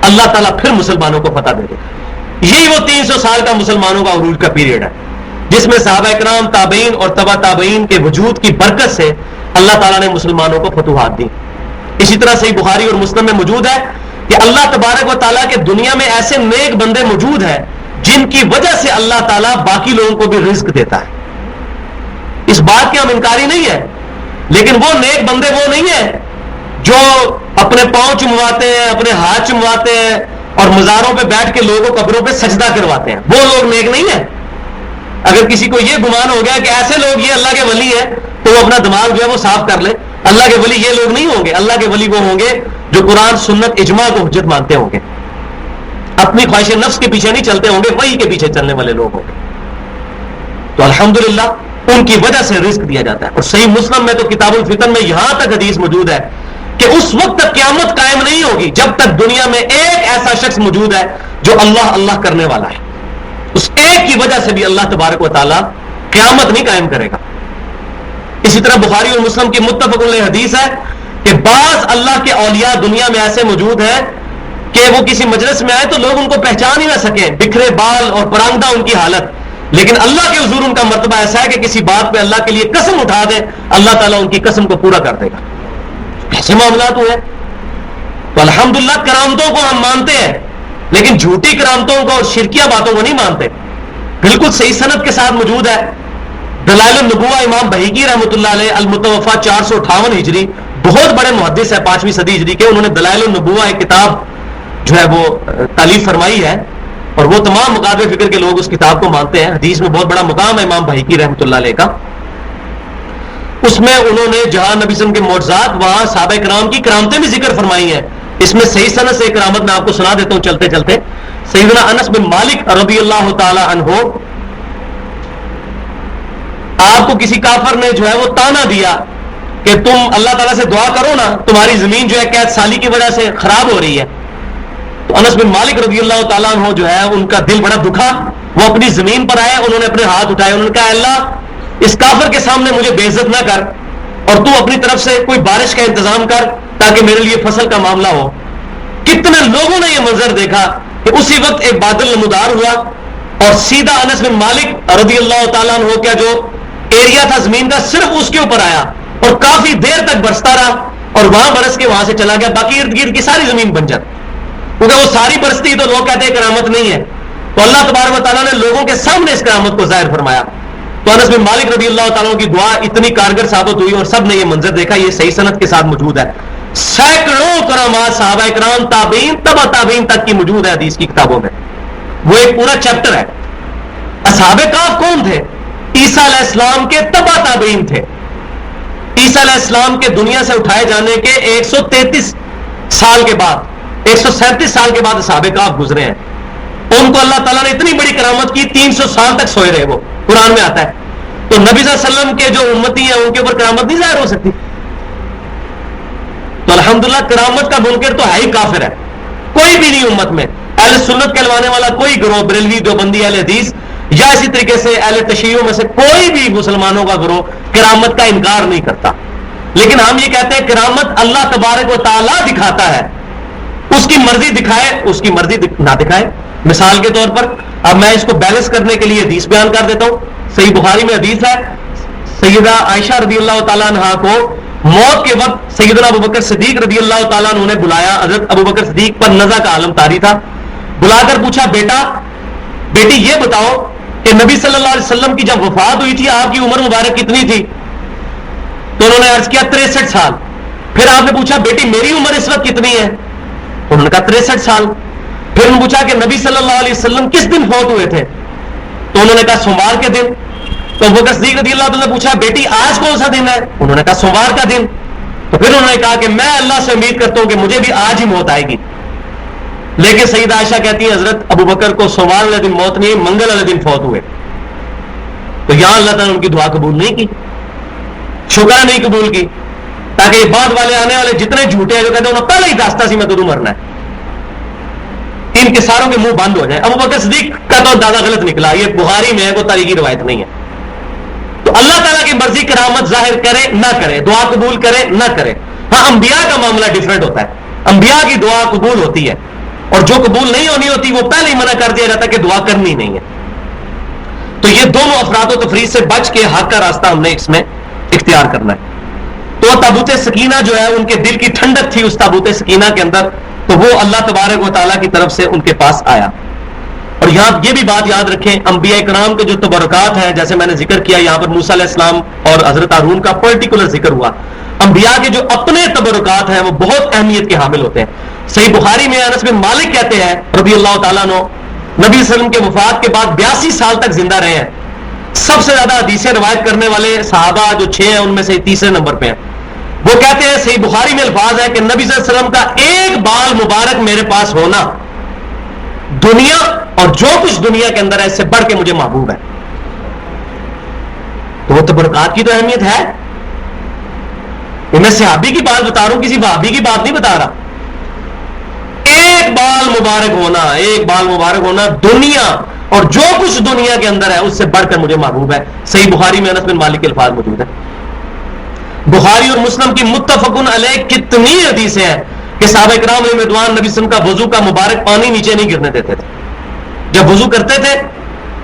اللہ تعالیٰ پھر مسلمانوں کو فتح دے دے گا. یہی وہ 300 سال کا مسلمانوں کا عروج کا پیریڈ ہے جس میں صحابہ کرام, تابعین اور تبع تابعین کے وجود کی برکت سے اللہ تعالیٰ نے مسلمانوں کو فتوحات دی. اسی طرح صحیح بخاری اور مسلم میں موجود ہے کہ اللہ تبارک و تعالیٰ کے دنیا میں ایسے نیک بندے موجود ہیں جن کی وجہ سے اللہ تعالیٰ باقی لوگوں کو بھی رزق دیتا ہے. اس بات کے ہم انکاری نہیں ہے, لیکن وہ نیک بندے وہ نہیں ہیں جو اپنے پاؤں چمواتے ہیں, اپنے ہاتھ چمواتے ہیں اور مزاروں پہ بیٹھ کے لوگوں قبروں پہ سجدہ کرواتے ہیں. وہ لوگ نیک نہیں ہیں. اگر کسی کو یہ گمان ہو گیا کہ ایسے لوگ یہ اللہ کے ولی ہیں تو وہ اپنا دماغ جو ہے وہ صاف کر لے. اللہ کے ولی یہ لوگ نہیں ہوں گے. اللہ کے ولی وہ ہوں گے جو قرآن سنت اجماع کو حجت مانتے ہوں گے, اپنی خواہش نفس کے پیچھے نہیں چلتے ہوں گے, وہی کے پیچھے چلنے والے لوگ ہوں گے. تو الحمدللہ ان کی وجہ سے رزق دیا جاتا ہے. اور صحیح مسلم میں تو کتاب الفتن میں یہاں تک حدیث موجود ہے کہ اس وقت تک قیامت قائم نہیں ہوگی جب تک دنیا میں ایک ایسا شخص موجود ہے جو اللہ اللہ کرنے والا ہے. اس ایک کی وجہ سے بھی اللہ تبارک و تعالیٰ قیامت نہیں قائم کرے گا. اسی طرح بخاری اور مسلم کی متفق علیہ حدیث ہے کہ بعض اللہ کے اولیاء دنیا میں ایسے موجود ہیں کہ وہ کسی مجلس میں آئے تو لوگ ان کو پہچان ہی نہ سکیں, بکھرے بال اور پرانگدہ ان کی حالت, لیکن اللہ کے حضور ان کا مرتبہ ایسا ہے کہ کسی بات پہ اللہ کے لیے قسم اٹھا دے, اللہ تعالیٰ ان کی قسم کو پورا کر دے گا. ایسے معاملات ہوئے. تو الحمدللہ کرامتوں کو ہم مانتے ہیں, لیکن جھوٹی کرامتوں کو اور شرکیہ باتوں کو نہیں مانتے. بالکل صحیح سند کے ساتھ موجود ہے دلائل النبوہ, امام بہیقی رحمۃ اللہ علیہ, المتوفی 458 ہجری, بہت بڑے محدث ہے 5ویں صدی ہجری کے. انہوں نے دلائل النبوہ ایک کتاب جو ہے وہ تالیف فرمائی ہے اور وہ تمام مقاطب فکر کے لوگ اس کتاب کو مانتے ہیں. حدیث میں بہت بڑا مقام ہے امام بہیقی رحمۃ اللہ علیہ کا. اس میں انہوں نے جہاں نبی صلی اللہ علیہ وسلم کے معجزات, وہاں صحابہ کرام کی کرامتیں بھی ذکر فرمائی ہیں. اس میں صحیح سند سے ایک کرامت میں آپ کو سنا دیتا ہوں چلتے چلتے. سیدنا انس بن مالک رضی اللہ تعالی عنہ, آپ کو کسی کافر نے جو ہے وہ تانا دیا کہ تم اللہ تعالیٰ سے دعا کرو نا, تمہاری زمین جو ہے قید سالی کی وجہ سے خراب ہو رہی ہے. تو انس بن مالک رضی اللہ تعالیٰ عنہ جو ہے ان کا دل بڑا دکھا, وہ اپنی زمین پر آئے, انہوں نے اپنے ہاتھ اٹھائے, انہوں نے کہا اللہ اس کافر کے سامنے مجھے بے عزت نہ کر, اور تو اپنی طرف سے کوئی بارش کا انتظام کر تاکہ میرے لیے فصل کا معاملہ ہو. کتنے لوگوں نے یہ منظر دیکھا کہ اسی وقت ایک بادل نمودار ہوا اور سیدھا انس بن مالک رضی اللہ تعالیٰ عنہ کا جو ایریا تھا زمین کا صرف اس کے اوپر آیا اور کافی دیر تک برستا رہا اور وہاں برس کے وہاں سے چلا گیا. باقی ارد گرد کی ساری زمین بنجر, کیونکہ وہ ساری برستی تو لوگ کہتے ہیں کرامت نہیں ہے. تو اللہ تبارک و تعالیٰ نے لوگوں کے سامنے اس کرامت کو ظاہر فرمایا. تو انس بن مالک رضی اللہ تعالیٰ کی دعا اتنی کارگر ثابت ہوئی اور سب نے یہ منظر دیکھا. یہ صحیح سند کے ساتھ موجود ہے. سینکڑوں کرامات صحابہ کرام, تابعین, تبع تابعین تک کی موجود ہے حدیث کی کتابوں میں. وہ ایک پورا چیپٹر ہے. اصحاب کہف کون تھے؟ عیسیٰ علیہ السلام کے تبع تابعین تھے. عیسیٰ علیہ السلام کے دنیا سے اٹھائے جانے کے 133 سال کے بعد, 137 سال کے بعد اصحاب کہف گزرے ہیں. ان کو اللہ تعالیٰ نے اتنی بڑی کرامت کی, 300 سال تک سوئے رہے. وہ قرآن میں آتا ہے. تو نبی صلی اللہ علیہ وسلم کے جو امتی ہیں ان کے اوپر کرامت نہیں ظاہر ہو سکتی. تو الحمدللہ کرامت کا منکر تو ہے ہی کافر ہے. کوئی بھی نہیں امت میں اہل سنت کہلوانے والا کوئی گروہ, بریلوی, دیوبندی, اہل حدیث یا اسی طریقے سے اہل تشیعوں میں سے کوئی بھی مسلمانوں کا گروہ کرامت کا انکار نہیں کرتا. لیکن ہم یہ کہتے ہیں کرامت اللہ تبارک و تعالیٰ دکھاتا ہے, اس کی مرضی دکھائے, اس کی مرضی نہ دکھائے. مثال کے طور پر اب میں اس کو بیلنس کرنے کے لیے حدیث بیان کر دیتا ہوں. صحیح بخاری میں حدیث ہے, سیدہ عائشہ رضی اللہ تعالیٰ عنہا کو موت کے وقت سیدنا ابوبکر صدیق رضی اللہ تعالیٰ عنہ نے بلایا. حضرت ابوبکر صدیق پر نزع کا عالم طاری تھا. بلا کر پوچھا, بیٹی یہ بتاؤ کہ نبی صلی اللہ علیہ وسلم کی جب وفات ہوئی تھی آپ کی عمر مبارک کتنی تھی؟ تو انہوں نے عرض کیا 63 سال. پھر آپ نے پوچھا بیٹی میری عمر اس وقت کتنی ہے؟ انہوں نے کہا 63 سال. پھر انہوں نے پوچھا کہ نبی صلی اللہ علیہ وسلم کس دن فوت ہوئے تھے؟ تو انہوں نے کہا سوموار کے دن. تو ابوبکر صدیق رضی اللہ تعالیٰ نے پوچھا بیٹی آج کون سا دن ہے؟ انہوں نے کہا سوموار کا دن. تو پھر انہوں نے کہا کہ میں اللہ سے امید کرتا ہوں کہ مجھے بھی آج ہی موت آئے گی. لیکن سیدہ عائشہ کہتی ہیں حضرت ابو بکر کو سوموار والے دن موت نہیں، منگل والے دن فوت ہوئے. تو یہاں اللہ تعالیٰ نے ان کی دعا قبول نہیں کی، شکر نہیں قبول کی، تاکہ یہ بعد والے آنے والے جتنے جھوٹے ہیں جو کہتے ہیں انہوں نے پہلے ہی داستا سی میں کدوں مرنا ہے، ان کے ساروں کے منہ بند ہو جائیں. ابو بکر صدیق کا تو اندازہ غلط نکلا، یہ بخاری میں ہے، کوئی تاریخی روایت نہیں ہے. تو اللہ تعالیٰ کی مرضی کرامت ظاہر کرے نہ کرے، دعا قبول کرے نہ کرے. ہاں انبیاء کا معاملہ ڈیفرنٹ ہوتا ہے، انبیاء کی دعا قبول ہوتی ہے، اور جو قبول نہیں ہونی ہوتی وہ پہلے ہی منع کر دیا جاتا ہے کہ دعا کرنی نہیں ہے. تو یہ دونوں افراد و تفریح سے بچ کے حق کا راستہ ہم نے اس میں اختیار کرنا ہے. تو تابوت سکینہ جو ہے ان کے دل کی ٹھنڈک تھی اس تابوت سکینہ کے اندر، تو وہ اللہ تبارک و تعالیٰ کی طرف سے ان کے پاس آیا. اور یہاں یہ بھی بات یاد رکھیں، انبیاء کرام کے جو تبرکات ہیں، جیسے میں نے ذکر کیا یہاں پر موسیٰ علیہ السلام اور حضرت ہارون کا پرٹیکولر ذکر ہوا، انبیاء کے جو اپنے تبرکات ہیں وہ بہت اہمیت کے حامل ہوتے ہیں. صحیح بخاری میں انس بن مالک کہتے ہیں رضی اللہ تعالیٰ عنہ، نبی صلی اللہ علیہ وسلم کے وفات کے بعد 82 سال تک زندہ رہے ہیں. سب سے زیادہ حدیثیں روایت کرنے والے صحابہ جو 6 ہیں ان میں سے تیسرے نمبر پہ ہیں. وہ کہتے ہیں صحیح بخاری میں الفاظ ہے کہ نبی صلی اللہ علیہ وسلم کا ایک بال مبارک میرے پاس ہونا دنیا اور جو کچھ دنیا کے اندر ہے اس سے بڑھ کے مجھے محبوب ہے. تو وہ تبرکات کی تو اہمیت ہے. میں صحابی کی بات بتا رہا ہوں، کسی بھابی کی بات نہیں بتا رہا. ایک بال مبارک ہونا، ایک بال مبارک ہونا دنیا اور جو کچھ دنیا کے اندر ہے اس سے بڑھ کر مجھے محبوب ہے. صحیح بخاری میں انس بن مالک کے الفاظ موجود ہیں. بخاری اور مسلم کی متفقن علیہ کتنی حدیثیں ہیں کہ صحابہ کرام علیہ رضوان نبی صلی اللہ علیہ وسلم کا وضو کا مبارک پانی نیچے نہیں گرنے دیتے تھے. جب وضو کرتے تھے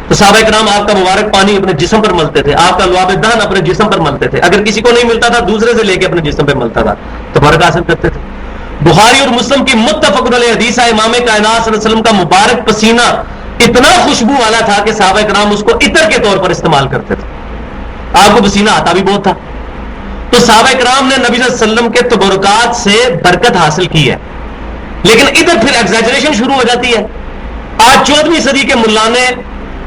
تو صحابہ کرام آپ کا مبارک پانی اپنے جسم پر ملتے تھے، آپ کا لعاب دہن اپنے جسم پر ملتے تھے. اگر کسی کو نہیں ملتا تھا دوسرے سے لے کے اپنے جسم پہ ملتا تھا تو برکت حاصل کرتے تھے. بخاری اور مسلم کی متفق علیہ حدیث ہے امام کائنات صلی اللہ علیہ وسلم کا مبارک پسینہ اتنا خوشبو والا تھا کہ صحابہ کرام اس کو عطر کے طور پر استعمال کرتے تھے. آپ کو پسینہ آتا بھی بہت تھا. تو صحابہ کرام نے نبی صلی اللہ علیہ وسلم کے تبرکات سے برکت حاصل کی ہے. لیکن ادھر پھر ایگزیجریشن شروع ہو جاتی ہے. آج 14ویں صدی کے ملانے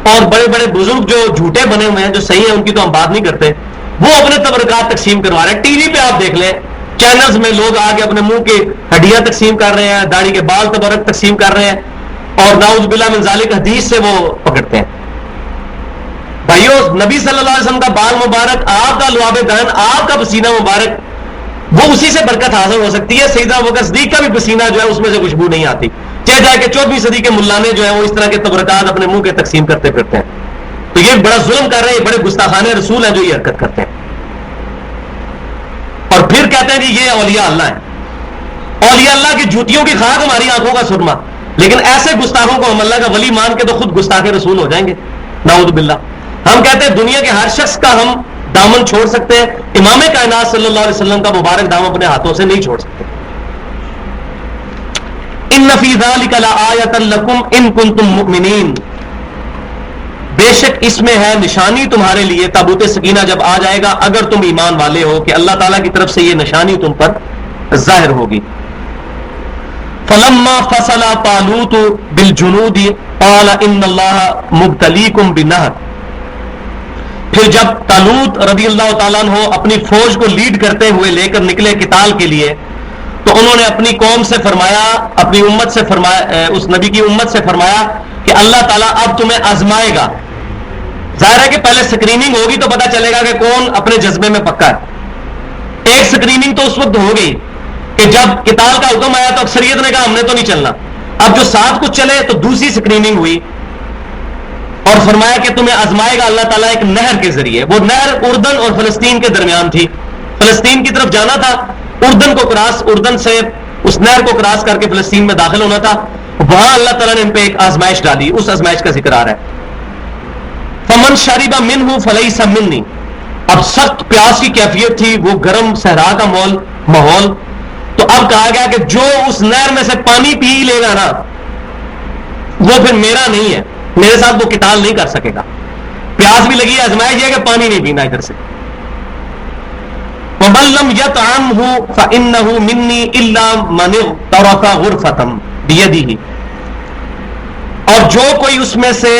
اور بڑے بڑے بزرگ جو جھوٹے بنے ہوئے ہیں جو صحیح ہیں ان کی تو ہم بات نہیں کرتے، وہ اپنے تبرکات تقسیم کروا رہے ہیں. ٹی وی پہ آپ دیکھ لیں چینلز میں لوگ آگے اپنے منہ کی ہڈیاں تقسیم کر رہے ہیں، داڑھی کے بال تبرک تقسیم کر رہے ہیں اور نعوذ باللہ من ذالک حدیث سے وہ پکڑتے ہیں. بھائیو نبی صلی اللہ علیہ وسلم کا بال مبارک، آپ کا لعاب دہن، آپ کا پسینہ مبارک، وہ اسی سے برکت حاصل ہو سکتی ہے. سیدنا ابوبکر صدیق کا بھی پسینہ جو ہے اس میں سے خوشبو نہیں آتی، چاہے جائے کہ 14ویں صدی کے ملانے جو ہیں وہ اس طرح کے تبرکات اپنے منہ کے تقسیم کرتے پھرتے ہیں. تو یہ بڑا ظلم کر رہے ہیں، بڑے گستاخانہ رسول ہیں جو یہ حرکت کرتے ہیں. اور پھر کہتے ہیں جی یہ اولیاء اللہ ہیں. اولیاء اللہ کی جوتیوں کی خاک ہماری آنکھوں کا سرما. لیکن ایسے گستاخوں کو ہم اللہ کا ولی مان کے تو خود گستاخ رسول ہو جائیں گے نعوذ باللہ. ہم کہتے ہیں دنیا کے ہر شخص کا ہم دامن چھوڑ سکتے ہیں، امام کائنات صلی اللہ علیہ وسلم کا مبارک دامن اپنے ہاتھوں سے نہیں چھوڑ سکتے. ان فی ذلک لآیۃ لکم ان کنتم مؤمنین، بے شک اس میں ہے نشانی تمہارے لیے. تابوت سکینہ جب آ جائے گا اگر تم ایمان والے ہو کہ اللہ تعالیٰ کی طرف سے یہ نشانی تم پر ظاہر ہوگی. فلما فصل طالوت بالجنود قال ان اللہ مبتلیکم بنہر، پھر جب طالوت رضی اللہ تعالیٰ عنہ اپنی فوج کو لیڈ کرتے ہوئے لے کر نکلے قتال کے لیے تو انہوں نے اپنی قوم سے فرمایا، اپنی امت سے فرمایا، اس نبی کی امت سے فرمایا کہ اللہ تعالیٰ اب تمہیں آزمائے گا. ظاہر ہے کہ پہلے سکریننگ ہوگی تو پتہ چلے گا کہ کون اپنے جذبے میں پکا ہے. ایک سکریننگ تو اس وقت ہو گئی کہ جب قتال کا حکم آیا تو اکثریت نے کہا ہم نے تو نہیں چلنا. اب جو ساتھ کچھ چلے تو دوسری سکریننگ ہوئی اور فرمایا کہ تمہیں آزمائے گا اللہ تعالیٰ ایک نہر کے ذریعے. وہ نہر اردن اور فلسطین کے درمیان تھی. فلسطین کی طرف جانا تھا، اردن سے اس نہر کو کراس کر کے فلسطین میں داخل ہونا تھا. وہاں اللہ تعالیٰ نے ان پہ ایک آزمائش ڈالی. اس آزمائش کا ذکر آ رہا ہے فمن شرب منہ فلیس منی. اب سخت پیاس کی کیفیت تھی، وہ گرم صحرا کا ماحول. تو اب کہا گیا کہ جو اس نہر میں سے پانی پی لے گا نا وہ پھر میرا نہیں ہے، میرے ساتھ وہ قتال نہیں کر سکے گا. پیاس بھی لگی ہے، آزمائش یہ کہ پانی نہیں پینا ادھر سے. وَمَن لَّمْ يَطْعَمْهُ فَإِنَّهُ مِنِّي إِلَّا مَنِ اغْتَرَفَ غُرْفَةً بِيَدِهِ. اور جو کوئی اس میں سے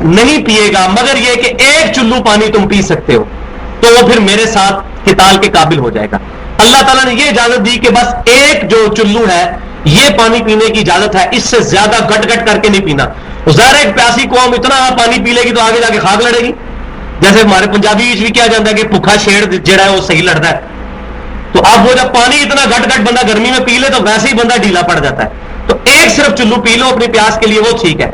نہیں پیے گا مگر یہ کہ ایک چلو پانی تم پی سکتے ہو تو وہ پھر میرے ساتھ قتال کے قابل ہو جائے گا. اللہ تعالیٰ نے یہ اجازت دی کہ بس ایک جو چلو ہے یہ پانی پینے کی اجازت ہے، اس سے زیادہ گٹ گٹ کر کے نہیں پینا. ظاہر ایک پیاسی قوم اتنا پانی پی لے گی تو آگے جا کے خاک لڑے گی. جیسے ہمارے پنجابی بھی کیا جاتا ہے کہ بھوکا شیر جڑا ہے وہ صحیح لڑتا ہے. تو اب وہ جب پانی اتنا گٹ گٹ بندہ گرمی میں پی لے تو ویسے ہی بندہ ڈھیلا پڑ جاتا ہے. تو ایک صرف چلو پی لو اپنی پیاس کے لیے، وہ ٹھیک ہے.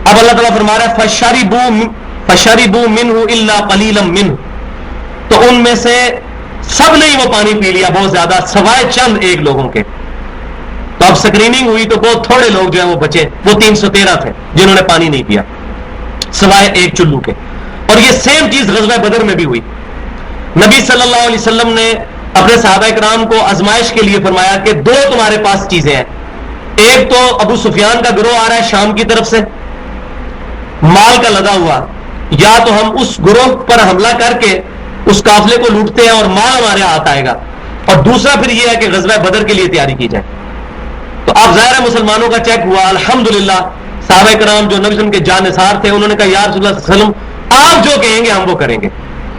اب اللہ تعالیٰ فرما رہا ہے فشربوا منه الا قليلا منه، تو ان میں سے سب نے ہی وہ پانی پی لیا بہت زیادہ سوائے چند ایک لوگوں کے. تو اب سکریننگ ہوئی تو بہت تھوڑے لوگ جو ہیں وہ بچے، وہ 313 تھے جنہوں نے پانی نہیں پیا سوائے ایک چلو کے. اور یہ سیم چیز غزوہ بدر میں بھی ہوئی. نبی صلی اللہ علیہ وسلم نے اپنے صحابہ کرام کو آزمائش کے لیے فرمایا کہ دو تمہارے پاس چیزیں ہیں. ایک تو ابو سفیان کا گروہ آ رہا ہے شام کی طرف سے مال کا لدا ہوا، یا تو ہم اس گروہ پر حملہ کر کے اس قافلے کو لوٹتے ہیں اور مال ہمارے ہاتھ آئے گا، اور دوسرا پھر یہ ہے کہ غزوہ بدر کے لیے تیاری کی جائے. تو اب ظاہر مسلمانوں کا چیک ہوا الحمدللہ. صحابہ کرام جو نبی صلی اللہ علیہ وسلم کے جانثار تھے انہوں نے کہا یا رسول اللہ صلی اللہ علیہ وسلم آپ جو کہیں گے ہم وہ کریں گے.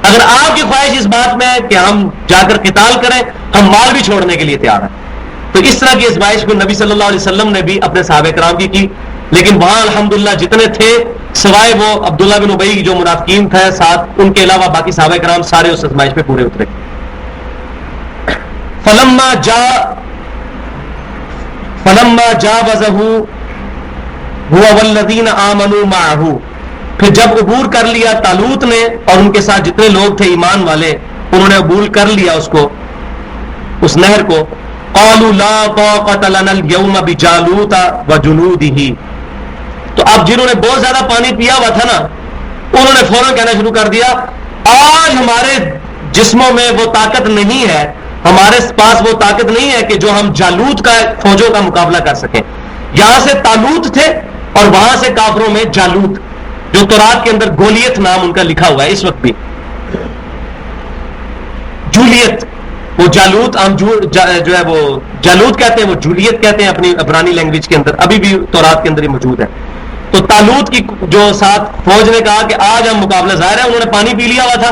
اگر آپ کی خواہش اس بات میں ہے کہ ہم جا کر قتال کریں، ہم مال بھی چھوڑنے کے لیے تیار ہیں. تو اس طرح کی آزمائش کو نبی صلی اللہ علیہ وسلم نے بھی اپنے صحابہ کرام کی. لیکن وہاں الحمدللہ جتنے تھے سوائے وہ عبداللہ بن ابی جو منافقین تھے ساتھ، ان کے علاوہ باقی صحابہ کرام سارے اس آزمائش پہ پورے اترے. فلما جاوزه هو والذین آمنوا معه، پھر جب عبور کر لیا طالوت نے اور ان کے ساتھ جتنے لوگ تھے ایمان والے، انہوں نے عبور کر لیا اس کو، اس نہر کو. قالوا لا طاقة لنا اليوم بجالوت وجنوده، تو اب جنہوں نے بہت زیادہ پانی پیا ہوا تھا نا انہوں نے فوراً کہنا شروع کر دیا آج ہمارے جسموں میں وہ طاقت نہیں ہے، ہمارے پاس وہ طاقت نہیں ہے کہ جو ہم جالوت کا فوجوں کا مقابلہ کر سکیں. یہاں سے طالوت تھے اور وہاں سے کافروں میں جالوت، جو تورات کے اندر گولیت نام ان کا لکھا ہوا ہے اس وقت بھی. جولیت، وہ جالوت ہم جو ہے وہ جالوت کہتے ہیں، وہ جولیت کہتے ہیں اپنی عبرانی لینگویج کے اندر، ابھی بھی تورات کے اندر یہ موجود ہے. تو طالوت کی جو ساتھ فوج نے کہا کہ آج ہم مقابلہ، ظاہر ہے انہوں نے پانی پی لیا ہوا تھا.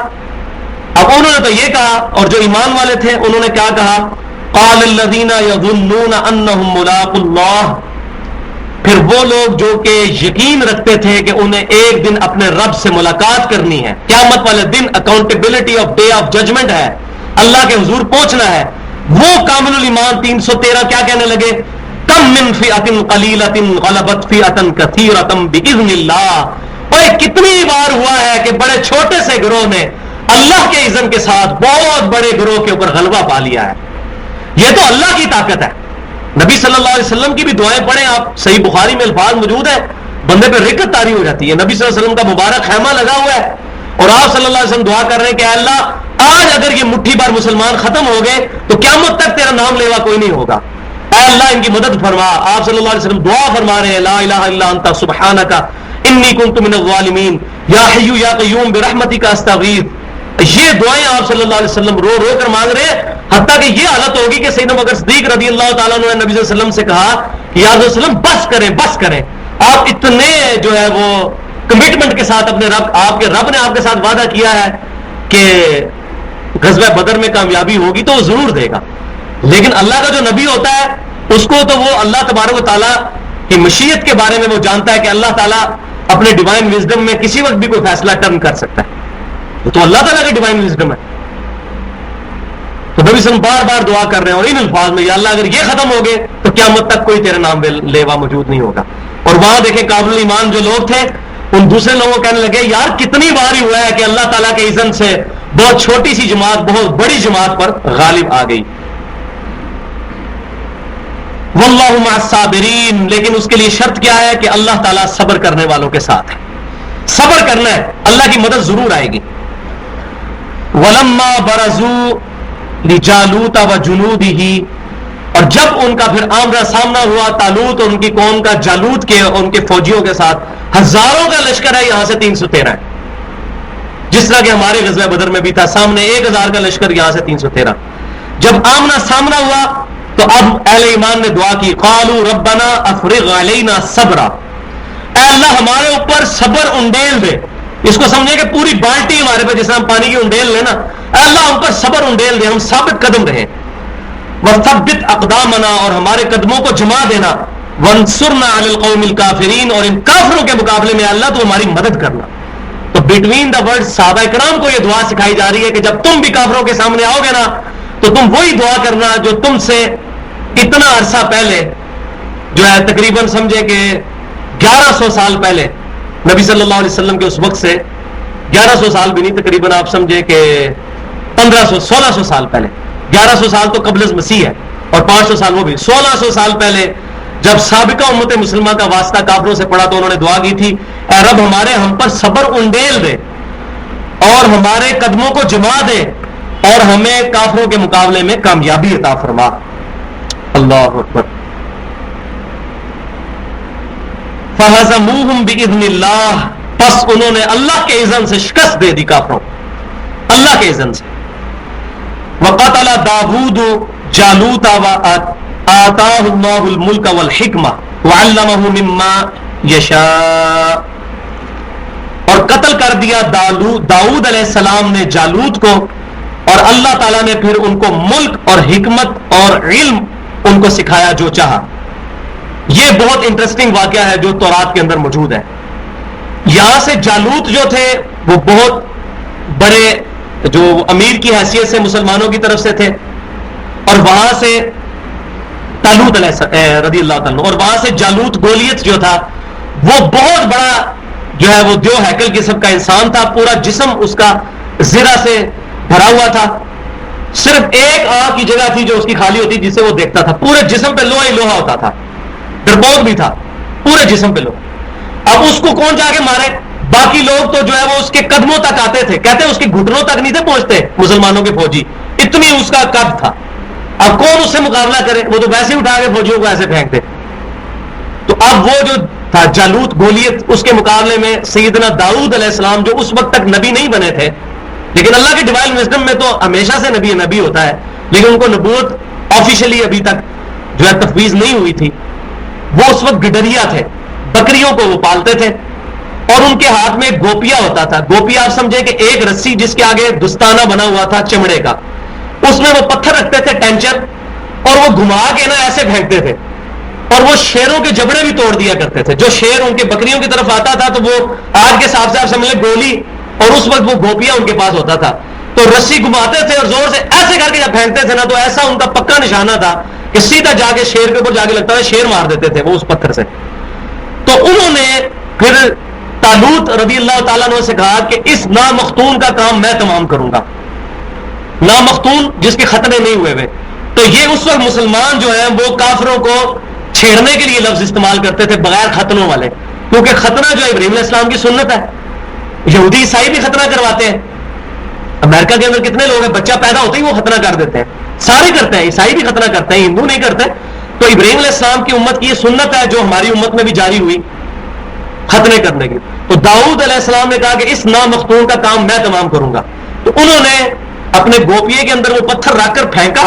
اب انہوں نے تو یہ کہا، اور جو ایمان والے تھے انہوں نے کیا کہا؟ قال الذین یظنون انہم ملاقو اللہ، پھر وہ لوگ جو کہ یقین رکھتے تھے کہ انہیں ایک دن اپنے رب سے ملاقات کرنی ہے، قیامت والے دن accountability of day of judgment ہے، اللہ کے حضور پہنچنا ہے، وہ کامل الایمان 313 کیا کہنے لگے؟ کم من فئۃ قلیلۃ غلبت فئۃ کثیرۃ باذن اللہ. اور کتنی بار ہوا ہے کہ بڑے چھوٹے سے گروہ نے اللہ کے اذن کے ساتھ بہت بڑے گروہ کے اوپر غلبہ پا لیا ہے. یہ تو اللہ کی طاقت ہے. نبی صلی اللہ علیہ وسلم کی بھی دعائیں پڑھیں آپ، صحیح بخاری میں الفاظ موجود ہیں، بندے پہ رکت طاری ہو جاتی ہے. نبی صلی اللہ علیہ وسلم کا مبارک خیمہ لگا ہوا ہے اور آپ صلی اللہ علیہ وسلم دعا کر رہے ہیں کہ اے اللہ آج اگر یہ مٹھی بھر مسلمان ختم ہو گئے تو قیامت تک تیرا نام لیوا کوئی نہیں ہوگا، اے اللہ ان کی مدد فرما. آپ صلی اللہ علیہ وسلم دعا فرما رہے ہیں لا الہ الا انت سبحانک انی کنت من الظالمین یا حی یا قیوم برحمتک استغیث. یہ دعائیں آپ صلی اللہ علیہ وسلم رو رو کر مانگ رہے ہیں، حتیٰ کہ یہ حالت ہوگی کہ سیدنا ابوبکر صدیق رضی اللہ تعالیٰ عنہ نے نبی صلی اللہ علیہ وسلم سے کہا کہ یا رسول اللہ بس کریں بس کریں، آپ اتنے جو ہے وہ کمٹمنٹ کے ساتھ اپنے رب، آپ کے رب نے آپ کے ساتھ وعدہ کیا ہے کہ غزوہ بدر میں کامیابی ہوگی تو وہ ضرور دے گا. لیکن اللہ کا جو نبی ہوتا ہے اس کو تو وہ اللہ تبارک و تعالیٰ کی مشیت کے بارے میں وہ جانتا ہے کہ اللہ تعالیٰ اپنے ڈیوائن وزڈم میں کسی وقت بھی کوئی فیصلہ ٹرن کر سکتا ہے، تو اللہ تعالیٰ کا ڈیوائن وزڈم ہے. تو نبی صلی اللہ علیہ وسلم بار بار دعا کر رہے ہیں اور ان الفاظ میں یا اللہ اگر یہ ختم ہو گئے تو قیامت تک کوئی تیرے نام لیوا موجود نہیں ہوگا. اور وہاں دیکھیں قابل ایمان جو لوگ تھے ان دوسرے لوگوں کو کہنے لگے یار کتنی بار ہی ہوا ہے کہ اللہ تعالیٰ کے اذن سے بہت چھوٹی سی جماعت بہت بڑی جماعت پر غالب آ گئی. واللہ مع الصابرین، لیکن اس کے لیے شرط کیا ہے کہ اللہ تعالیٰ صبر کرنے والوں کے ساتھ ہے. صبر کرنا ہے، اللہ کی مدد ضرور آئے گی. وَلَمَّا بَرَزُوا لِجَالُوتَ وَجُنُودِهِ، اور جب ان کا پھر آمنا سامنا ہوا طالوت اور ان کی قوم کا جالوت کے اور ان کے فوجیوں کے ساتھ، ہزاروں کا لشکر ہے، یہاں سے 313 ہے، جس طرح کہ ہمارے غزوہ بدر میں بھی تھا، سامنے 1000 کا لشکر، یہاں سے 313. جب آمنا سامنا ہوا تو اب اہل ایمان نے دعا کی قالوا ربنا افرغ علینا صبرا، اے اللہ ہمارے اوپر صبر انڈیل دے. اس کو سمجھے کہ پوری بالٹی ہمارے پہ جیسے ہم پانی کی انڈیل لیں نا، اے اللہ ہم پر صبر انڈیل دے، ہم ثابت قدم رہیں. وثبت اقدامنا، اور ہمارے قدموں کو جما دینا، وانصرنا علی القوم الکافرین، اور ان کافروں کے مقابلے میں اللہ تو ہماری مدد کرنا۔ تو بٹوین دا ورڈ صحابہ کرام کو یہ دعا سکھائی جا رہی ہے کہ جب تم بھی کافروں کے سامنے آؤ گے نا تو تم وہی دعا کرنا جو تم سے اتنا عرصہ پہلے جو ہے تقریباً سمجھے کہ 1100 سال پہلے، نبی صلی اللہ علیہ وسلم کے اس وقت سے 1100 سال بھی نہیں، تقریباً آپ سمجھے کہ 1600 سال پہلے، 1100 سال تو قبل از مسیح ہے اور 500 سال وہ بھی، 1600 سال پہلے جب سابقہ امت مسلمہ کا واسطہ کافروں سے پڑا تو انہوں نے دعا کی تھی، اے رب ہمارے ہم پر صبر انڈیل دے اور ہمارے قدموں کو جما دے اور ہمیں کافروں کے مقابلے میں کامیابی عطا فرما۔ اللہ اکبر۔ فَهَزَمُوهُمْ بِإِذْنِ اللَّهِ، پس انہوں نے اللہ کے اذن سے شکست دے دی کافروں، اللہ کے اذن سے۔ وَقَتَلَ دَاوُودُ جَالُوتَ وَآتَاهُ اللَّهُ الْمُلْكَ وَالْحِكْمَةَ وَعَلَّمَهُ مِمَّا يَشَاءُ، اور قتل کر دیا داؤد علیہ السلام نے جالوت کو، اور اللہ تعالیٰ نے پھر ان کو ملک اور حکمت اور علم ان کو سکھایا جو چاہا۔ یہ بہت انٹرسٹنگ واقعہ ہے جو تورات کے اندر موجود ہے۔ یہاں سے جالوت جو تھے وہ بہت بڑے جو امیر کی حیثیت سے مسلمانوں کی طرف سے تھے، اور وہاں سے طالوت علیہ رضی اللہ تعالیٰ، اور وہاں سے جالوت گولیت جو تھا وہ بہت بڑا جو ہے وہ دیو ہیکل قسم کا انسان تھا، پورا جسم اس کا زرہ سے بھرا ہوا تھا، صرف ایک آنکھ کی جگہ تھی جو اس کی خالی ہوتی جسے وہ دیکھتا تھا، پورے جسم پہ لوہا ہی لوہا ہوتا تھا، ڈرپوک بھی تھا، پورے جسم پہ لوہا۔ اب اس کو کون جا کے مارے؟ باقی لوگ تو جو ہے وہ اس کے قدموں تک آتے تھے، کہتے ہیں اس کے گھٹنوں تک نہیں تھے پہنچتے مسلمانوں کے فوجی، اتنی اس کا قد تھا۔ اب کون اس سے مقابلہ کرے؟ وہ تو ویسے ہی اٹھا کے فوجیوں کو ایسے پھینکتے۔ تو اب وہ جو تھا جالوت گولیت، اس کے مقابلے میں سیدنا داؤد علیہ السلام جو اس وقت تک نبی نہیں بنے تھے، لیکن اللہ کے ڈیوائن وزڈم میں تو ہمیشہ سے نبی ہوتا ہے، لیکن ان کو نبوت آفیشلی ابھی تک جو ہے تفویض نہیں ہوئی تھی، وہ اس وقت گڈریا تھے، بکریوں کو وہ پالتے تھے، اور ان کے ہاتھ میں ایک گوپیا ہوتا تھا۔ گوپیا آپ سمجھے کہ ایک رسی جس کے آگے دستانہ بنا ہوا تھا چمڑے کا، اس میں وہ پتھر رکھتے تھے ٹینچر، اور وہ گھما کے نا ایسے پھینکتے تھے، اور وہ شیروں کے جبڑے بھی توڑ دیا کرتے تھے۔ جو شیر ان کے بکریوں کی طرف آتا تھا تو وہ آج کے حساب سے آپ سمجھ لیں گولی، اور اس وقت وہ گوپیا ان کے پاس ہوتا تھا، تو رسی گھماتے تھے اور زور سے ایسے کر کے جب پھینکتے تھے نا تو ایسا ان کا پکا نشانہ تھا کہ سیدھا جا کے شیر کے اوپر جا کے لگتا تھا، شیر مار دیتے تھے وہ اس پتھر سے۔ تو انہوں نے پھر طالوت رضی اللہ تعالیٰ عنہ سے کہا کہ اس نامختون کا کام میں تمام کروں گا، نامختون جس کے ختنے نہیں ہوئے ہوئے۔ تو یہ اس وقت مسلمان جو ہیں وہ کافروں کو چھیڑنے کے لیے لفظ استعمال کرتے تھے بغیر ختنوں والے، کیونکہ ختنہ جو ابراہیم علیہ السلام کی سنت ہے، یہودی عیسائی بھی ختنہ کرواتے ہیں۔ امریکہ کے اندر کتنے لوگ ہیں بچہ پیدا ہوتے ہی وہ ختنہ کر دیتے ہیں، سارے کرتے ہیں، عیسائی بھی ختنہ کرتے ہیں، ہندو نہیں کرتے۔ تو ابراہیم علیہ السلام کی امت کی یہ سنت ہے جو ہماری امت میں بھی جاری ہوئی ختنے کرنے کی۔ تو داؤد علیہ السلام نے کہا کہ اس نامختون کا کام میں تمام کروں گا، تو انہوں نے اپنے گوپیے کے اندر وہ پتھر رکھ کر پھینکا،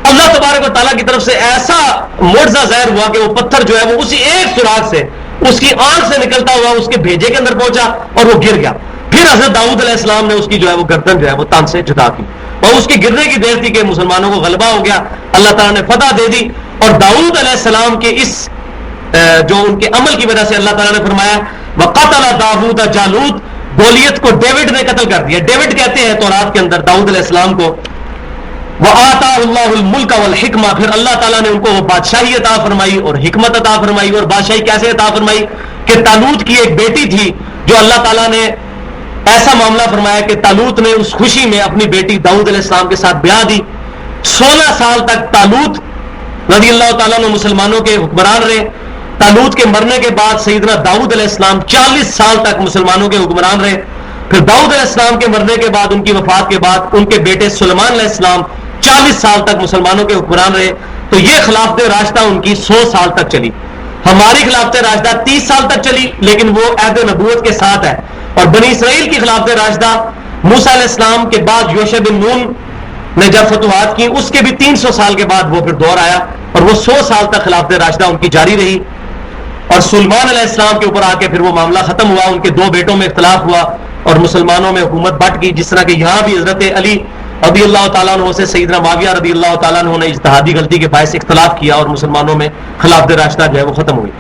اللہ تبارک و تعالیٰ کی طرف سے ایسا معجزہ ظاہر ہوا کہ وہ پتھر جو ہے وہ اسی ایک سوراخ سے اس کی آنکھ سے نکلتا ہوا اس کے بھیجے کے اندر پہنچا اور وہ گر گیا۔ پھر حضرت داؤد علیہ السلام نے اس کی جو ہے وہ گردن جو ہے وہ تان سے جدا کی، اور اس کی گرنے کی دیر تھی کہ مسلمانوں کو غلبہ ہو گیا، اللہ تعالیٰ نے فتح دے دی۔ اور داؤد علیہ السلام کے اس جو ان کے عمل کی وجہ سے اللہ تعالیٰ نے فرمایا وَقَتَلَ دَاوُودَ جالوت، گولیت کو ڈیوڈ نے قتل کر دیا۔ ڈیوڈ کہتے ہیں تورات کے اندر داؤد علیہ السلام کو، وَآتَاهُ اللَّهُ الْمُلْكَ وَالْحِكْمَةَ، پھر اللہ تعالیٰ نے ان کو وہ بادشاہی عطا فرمائی اور حکمت عطا فرمائی۔ اور بادشاہی کیسے عطا فرمائی کہ طالوت کی ایک بیٹی تھی جو اللہ تعالیٰ نے ایسا معاملہ فرمایا کہ طالوت نے اس خوشی میں اپنی بیٹی داؤد علیہ السلام کے ساتھ بیاہ دی۔ 16 سال تک طالوت رضی اللہ تعالیٰ نے مسلمانوں کے حکمران رہے۔ طالوت کے مرنے کے بعد سیدنا داؤد علیہ السلام 40 سال تک مسلمانوں کے حکمران رہے۔ پھر داؤد علیہ السلام کے مرنے کے بعد، ان کی وفات کے بعد، ان کے بیٹے سلیمان علیہ السلام 40 سال تک مسلمانوں کے حکمران رہے۔ تو یہ خلافت راشدہ ان کی 100 سال تک چلی۔ ہماری خلافت راشدہ 30 سال تک چلی، لیکن وہ عہد نبوت کے ساتھ ہے۔ اور بنی اسرائیل کی خلافت راشدہ موسیٰ علیہ السلام کے بعد یوشع بن نون نے جب فتوحات کی، اس کے بھی 300 سال کے بعد وہ پھر دور آیا، اور وہ 100 سال تک خلافت راشدہ ان کی جاری رہی۔ اور سلیمان علیہ السلام کے اوپر آ کے پھر وہ معاملہ ختم ہوا، ان کے 2 بیٹوں میں اختلاف ہوا اور مسلمانوں میں حکومت بٹ گئی، جس طرح کہ یہاں بھی حضرت علی رضی اللہ تعالیٰ عنہ سے سیدنا معاویہ رضی اللہ تعالیٰ عنہ نے اجتہادی غلطی کے باعث اختلاف کیا اور مسلمانوں میں خلافت راشدہ جو ہے وہ ختم ہوئی.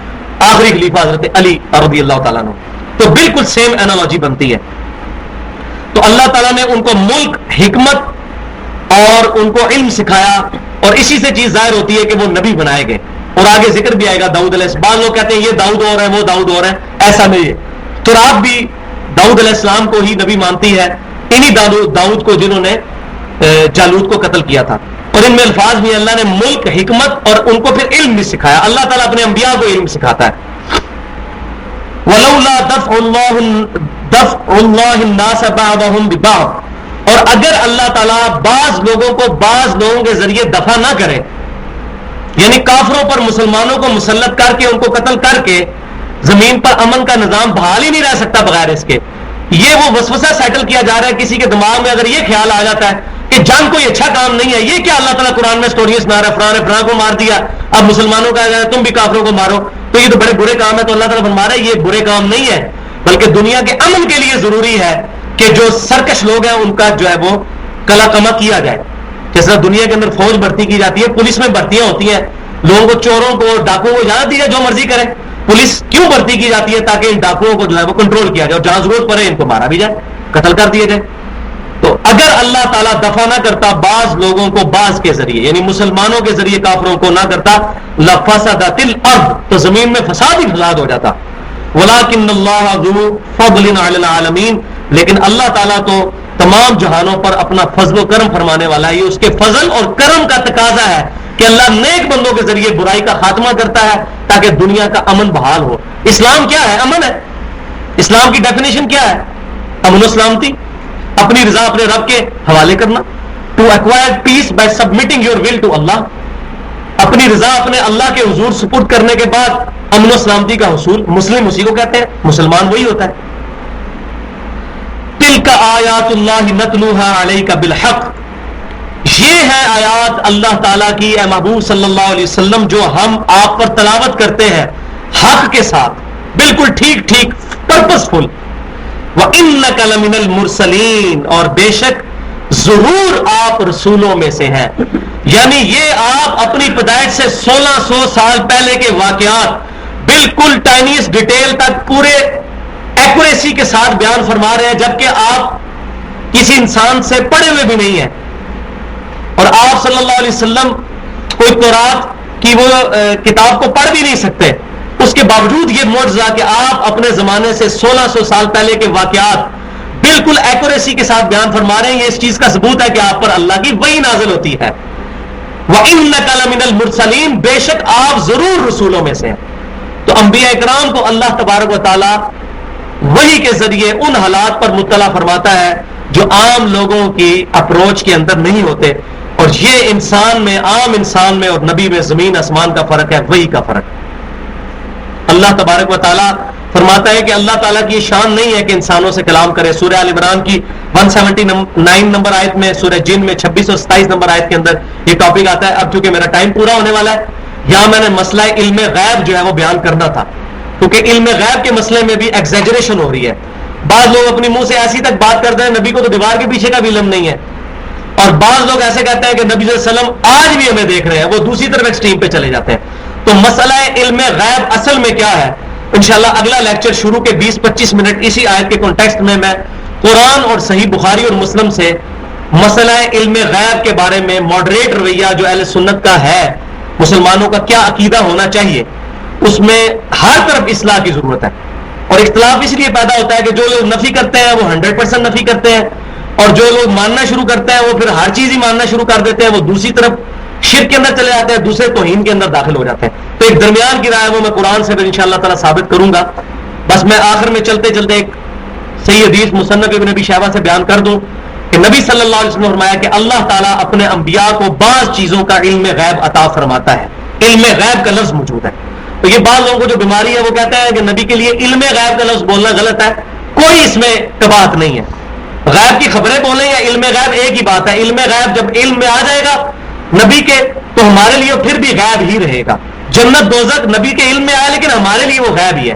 آخری خلیفہ حضرت علی رضی اللہ تعالیٰ عنہ. تو بالکل سیم انالوجی بنتی ہے. تو اللہ تعالیٰ نے ان کو ملک، حکمت اور ان کو علم سکھایا، اور اسی سے چیز ظاہر ہوتی ہے کہ وہ نبی بنائے گئے. اور آگے ذکر بھی آئے گا داؤد علیہ السلام. بعض لوگ کہتے ہیں یہ داؤد اور ہے وہ داؤد اور ہے، ایسا نہیں ہے. تراب بھی داؤد علیہ السلام کو ہی نبی مانتی ہے، انہی داؤد کو جنہوں نے جالوت کو قتل کیا تھا. اور ان میں الفاظ بھی اللہ نے ملک، حکمت اور ان کو پھر علم بھی سکھایا. اللہ تعالیٰ اپنے انبیاء کو علم سکھاتا ہے. وَلَوْلَا دَفْعُ اللَّهِ النَّاسَ بَعْضَهُمْ بِبَعْضٍ، اور اگر اللہ تعالیٰ بعض لوگوں کو بعض لوگوں کے ذریعے دفع نہ کرے، یعنی کافروں پر مسلمانوں کو مسلط کر کے ان کو قتل کر کے زمین پر امن کا نظام بحال ہی نہیں رہ سکتا بغیر اس کے. یہ وہ وسوسہ سیٹل کیا جا رہا ہے کسی کے دماغ میں. اگر یہ خیال آ جاتا ہے کہ جنگ کوئی اچھا کام نہیں ہے، یہ کیا اللہ تعالیٰ قرآن میں سٹوریاں سنا رہا ہے، فلاں نے فلاں کو مار دیا، اب مسلمانوں کا ہے تم بھی کافروں کو مارو، تو یہ تو بڑے برے کام ہے. تو اللہ تعالیٰ فرما رہا ہے یہ برے کام نہیں ہے، بلکہ دنیا کے امن کے لیے ضروری ہے کہ جو سرکش لوگ ہیں ان کا جو ہے وہ کلا کما کیا جائے. جس طرح دنیا کے اندر فوج بھرتی کی جاتی ہے، پولیس میں بھرتیاں ہوتی ہیں، لوگوں کو، چوروں کو، ڈاکوؤں کو اجازت دی جائے جو مرضی کریں. پولیس کیوں بھرتی کی جاتی ہے؟ تاکہ ان ڈاکوؤں کو جو ہے وہ کنٹرول کیا جائے، اور جہاں ضرورت پڑے ان کو مارا بھی جائے، قتل کر دیا جائے. تو اگر اللہ تعالیٰ دفع نہ کرتا بعض لوگوں کو بعض کے ذریعے، یعنی مسلمانوں کے ذریعے کافروں کو نہ کرتا، لفسدت الارض، تو زمین میں فساد ہی فساد ہو جاتا. ولکن اللہ ذو فضل علی العالمین، لیکن اللہ تعالیٰ تو تمام جہانوں پر اپنا فضل و کرم فرمانے والا ہے. یہ اس کے فضل اور کرم کا تقاضا ہے کہ اللہ نیک بندوں کے ذریعے برائی کا خاتمہ کرتا ہے تاکہ دنیا کا امن بحال ہو. اسلام کیا ہے؟ امن ہے. اسلام کی ڈیفینیشن کیا ہے؟ امن و سلامتی، اپنی رضا اپنے رب کے حوالے کرنا. To acquire peace by submitting your will to Allah, اپنی رضا اپنے اللہ کے حضور سپرد کرنے کے بعد امن و سلامتی کا حصول. مسلم اسی کو کہتے ہیں، مسلمان وہی ہوتا ہے. تلک آیات اللہ نتلوها علیک بالحق، یہ ہے آیات اللہ تعالیٰ کی اے محبوب صلی اللہ علیہ وسلم جو ہم آپ پر تلاوت کرتے ہیں حق کے ساتھ، بالکل ٹھیک ٹھیک پرپسفل. وَإِنَّكَ لَمِنَ الْمُرْسَلِينَ، اور بے شک ضرور آپ رسولوں میں سے ہیں. یعنی یہ آپ اپنی پیدائش سے 1600 سال پہلے کے واقعات بالکل ٹائنیس ڈیٹیل تک پورے ایکوریسی کے ساتھ بیان فرما رہے ہیں، جبکہ آپ کسی انسان سے پڑھے ہوئے بھی نہیں ہیں. اور آپ صلی اللہ علیہ وسلم کوئی تورات کی وہ کتاب کو پڑھ بھی نہیں سکتے. اس کے باوجود یہ معجزہ کہ آپ اپنے زمانے سے 1600 سال پہلے کے واقعات بالکل ایکوریسی کے ساتھ بیان فرما رہے ہیں، یہ اس چیز کا ثبوت ہے کہ آپ پر اللہ کی وحی نازل ہوتی ہے. وَإِنَّكَ لَمِنَ الْمُرْسَلِينَ، بے شک آپ ضرور رسولوں میں سے ہیں. تو انبیاء اکرام کو اللہ تبارک و تعالی وحی کے ذریعے ان حالات پر مطلع فرماتا ہے جو عام لوگوں کی اپروچ کے اندر نہیں ہوتے. اور یہ انسان میں، عام انسان میں اور نبی میں زمین آسمان کا فرق ہے، وحی کا فرق. اللہ تبارک و تعالیٰ فرماتا ہے کہ اللہ تعالیٰ کی یہ شان نہیں ہے کہ انسانوں سے کلام کرے. سورہ آل عمران کی 179 نمبر آیت میں، سورہ جن میں 26 اور 27 نمبر آیت کے اندر یہ ٹاپک آتا ہے. اب چونکہ میرا ٹائم پورا ہونے والا ہے، یہاں میں نے مسئلہ علم غیب جو ہے وہ بیان کرنا تھا، کیونکہ علم غیب کے مسئلے میں بھی ایگزیجریشن ہو رہی ہے. بعض لوگ اپنی منہ سے ایسی تک بات کرتے ہیں نبی کو تو دیوار کے پیچھے کا بھی علم نہیں ہے، اور بعض لوگ ایسے کہتے ہیں کہ نبی صلی اللہ علیہ وسلم آج بھی ہمیں دیکھ رہے ہیں، وہ دوسری طرف ایکسٹریم پہ چلے جاتے ہیں. تو مسئلہ علم غیب اصل میں کیا ہے، انشاءاللہ اگلا لیکچر شروع کے 20-25 منٹ اسی آیت کے کانٹیکسٹ میں قرآن اور صحیح بخاری اور مسلم سے مسئلہ علم غیب کے بارے میں ماڈریٹ رویہ جو اہل سنت کا ہے، مسلمانوں کا کیا عقیدہ ہونا چاہیے، اس میں ہر طرف اصلاح کی ضرورت ہے. اور اختلاف اس لیے پیدا ہوتا ہے کہ جو لوگ نفی کرتے ہیں وہ 100% نفی کرتے ہیں، اور جو لوگ ماننا شروع کرتے ہیں وہ پھر ہر چیز ہی ماننا شروع کر دیتے ہیں، وہ دوسری طرف شرک کے اندر چلے جاتے ہیں، دوسرے توہین کے اندر داخل ہو جاتے ہیں. تو ایک درمیان کی رائے وہ میں قرآن سے پھر انشاءاللہ تعالیٰ ثابت کروں گا. بس میں آخر میں چلتے چلتے ایک صحیح حدیث مصنف ابن ابی شیبہ سے بیان کر دوں کہ نبی صلی اللہ علیہ وسلم نے فرمایا کہ اللہ تعالیٰ اپنے انبیاء کو بعض چیزوں کا علم غیب عطا فرماتا ہے. علم غیب کا لفظ موجود ہے. تو یہ بعض لوگوں کو جو بیماری ہے وہ کہتے ہیں کہ نبی کے لیے علم غیب کا لفظ بولنا غلط ہے. کوئی اس میں کباہت نہیں ہے. غیب کی خبریں بولیں یا علم غیب ایک ہی بات ہے. علم غیب جب علم میں آ جائے گا نبی کے تو ہمارے لیے پھر بھی غیب ہی رہے گا. جنت دوزخ نبی کے علم میں آیا لیکن ہمارے لیے وہ غیب ہی ہے.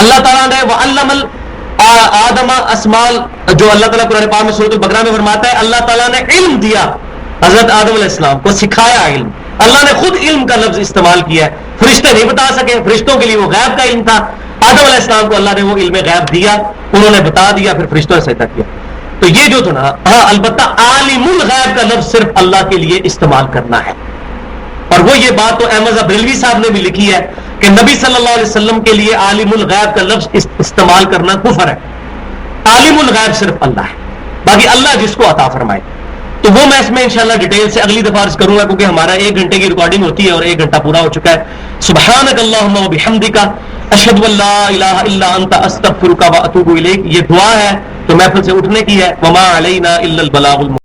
اللہ تعالیٰ نے وَعَلَّمَ آدم اسمال جو اللہ تعالیٰ قرآن پاک میں سورۃ البقرہ میں فرماتا ہے اللہ تعالیٰ نے علم دیا حضرت آدم علیہ السلام کو، سکھایا علم. اللہ نے خود علم کا لفظ استعمال کیا ہے، فرشتے نہیں بتا سکے، فرشتوں کے لیے وہ غیب کا علم تھا. آدم علیہ السلام کو اللہ نے وہ علم غیب دیا، انہوں نے بتا دیا، پھر فرشتوں نے سجدہ کیا. تو یہ جو تھا نا، ہاں البتہ عالم الغیب کا لفظ صرف اللہ کے لیے استعمال کرنا ہے. اور وہ یہ بات تو احمد بریلوی صاحب نے بھی لکھی ہے کہ نبی صلی اللہ علیہ وسلم کے لیے عالم الغیب کا لفظ استعمال کرنا کفر ہے. عالم الغیب صرف اللہ ہے، باقی اللہ جس کو عطا فرمائے. تو وہ میں اس میں انشاءاللہ ڈیٹیل سے اگلی دفعہ عرض کروں گا، کیونکہ ہمارا 1 گھنٹے کی ریکارڈنگ ہوتی ہے اور 1 گھنٹہ پورا ہو چکا ہے. سبحانک اللہم و بحمدک اشہد ان لا الہ الا انت استغفرک و اتوب الیک. یہ دعا ہے تو محفل سے اٹھنے کی ہے. وما علینا الا البلاغ المبین.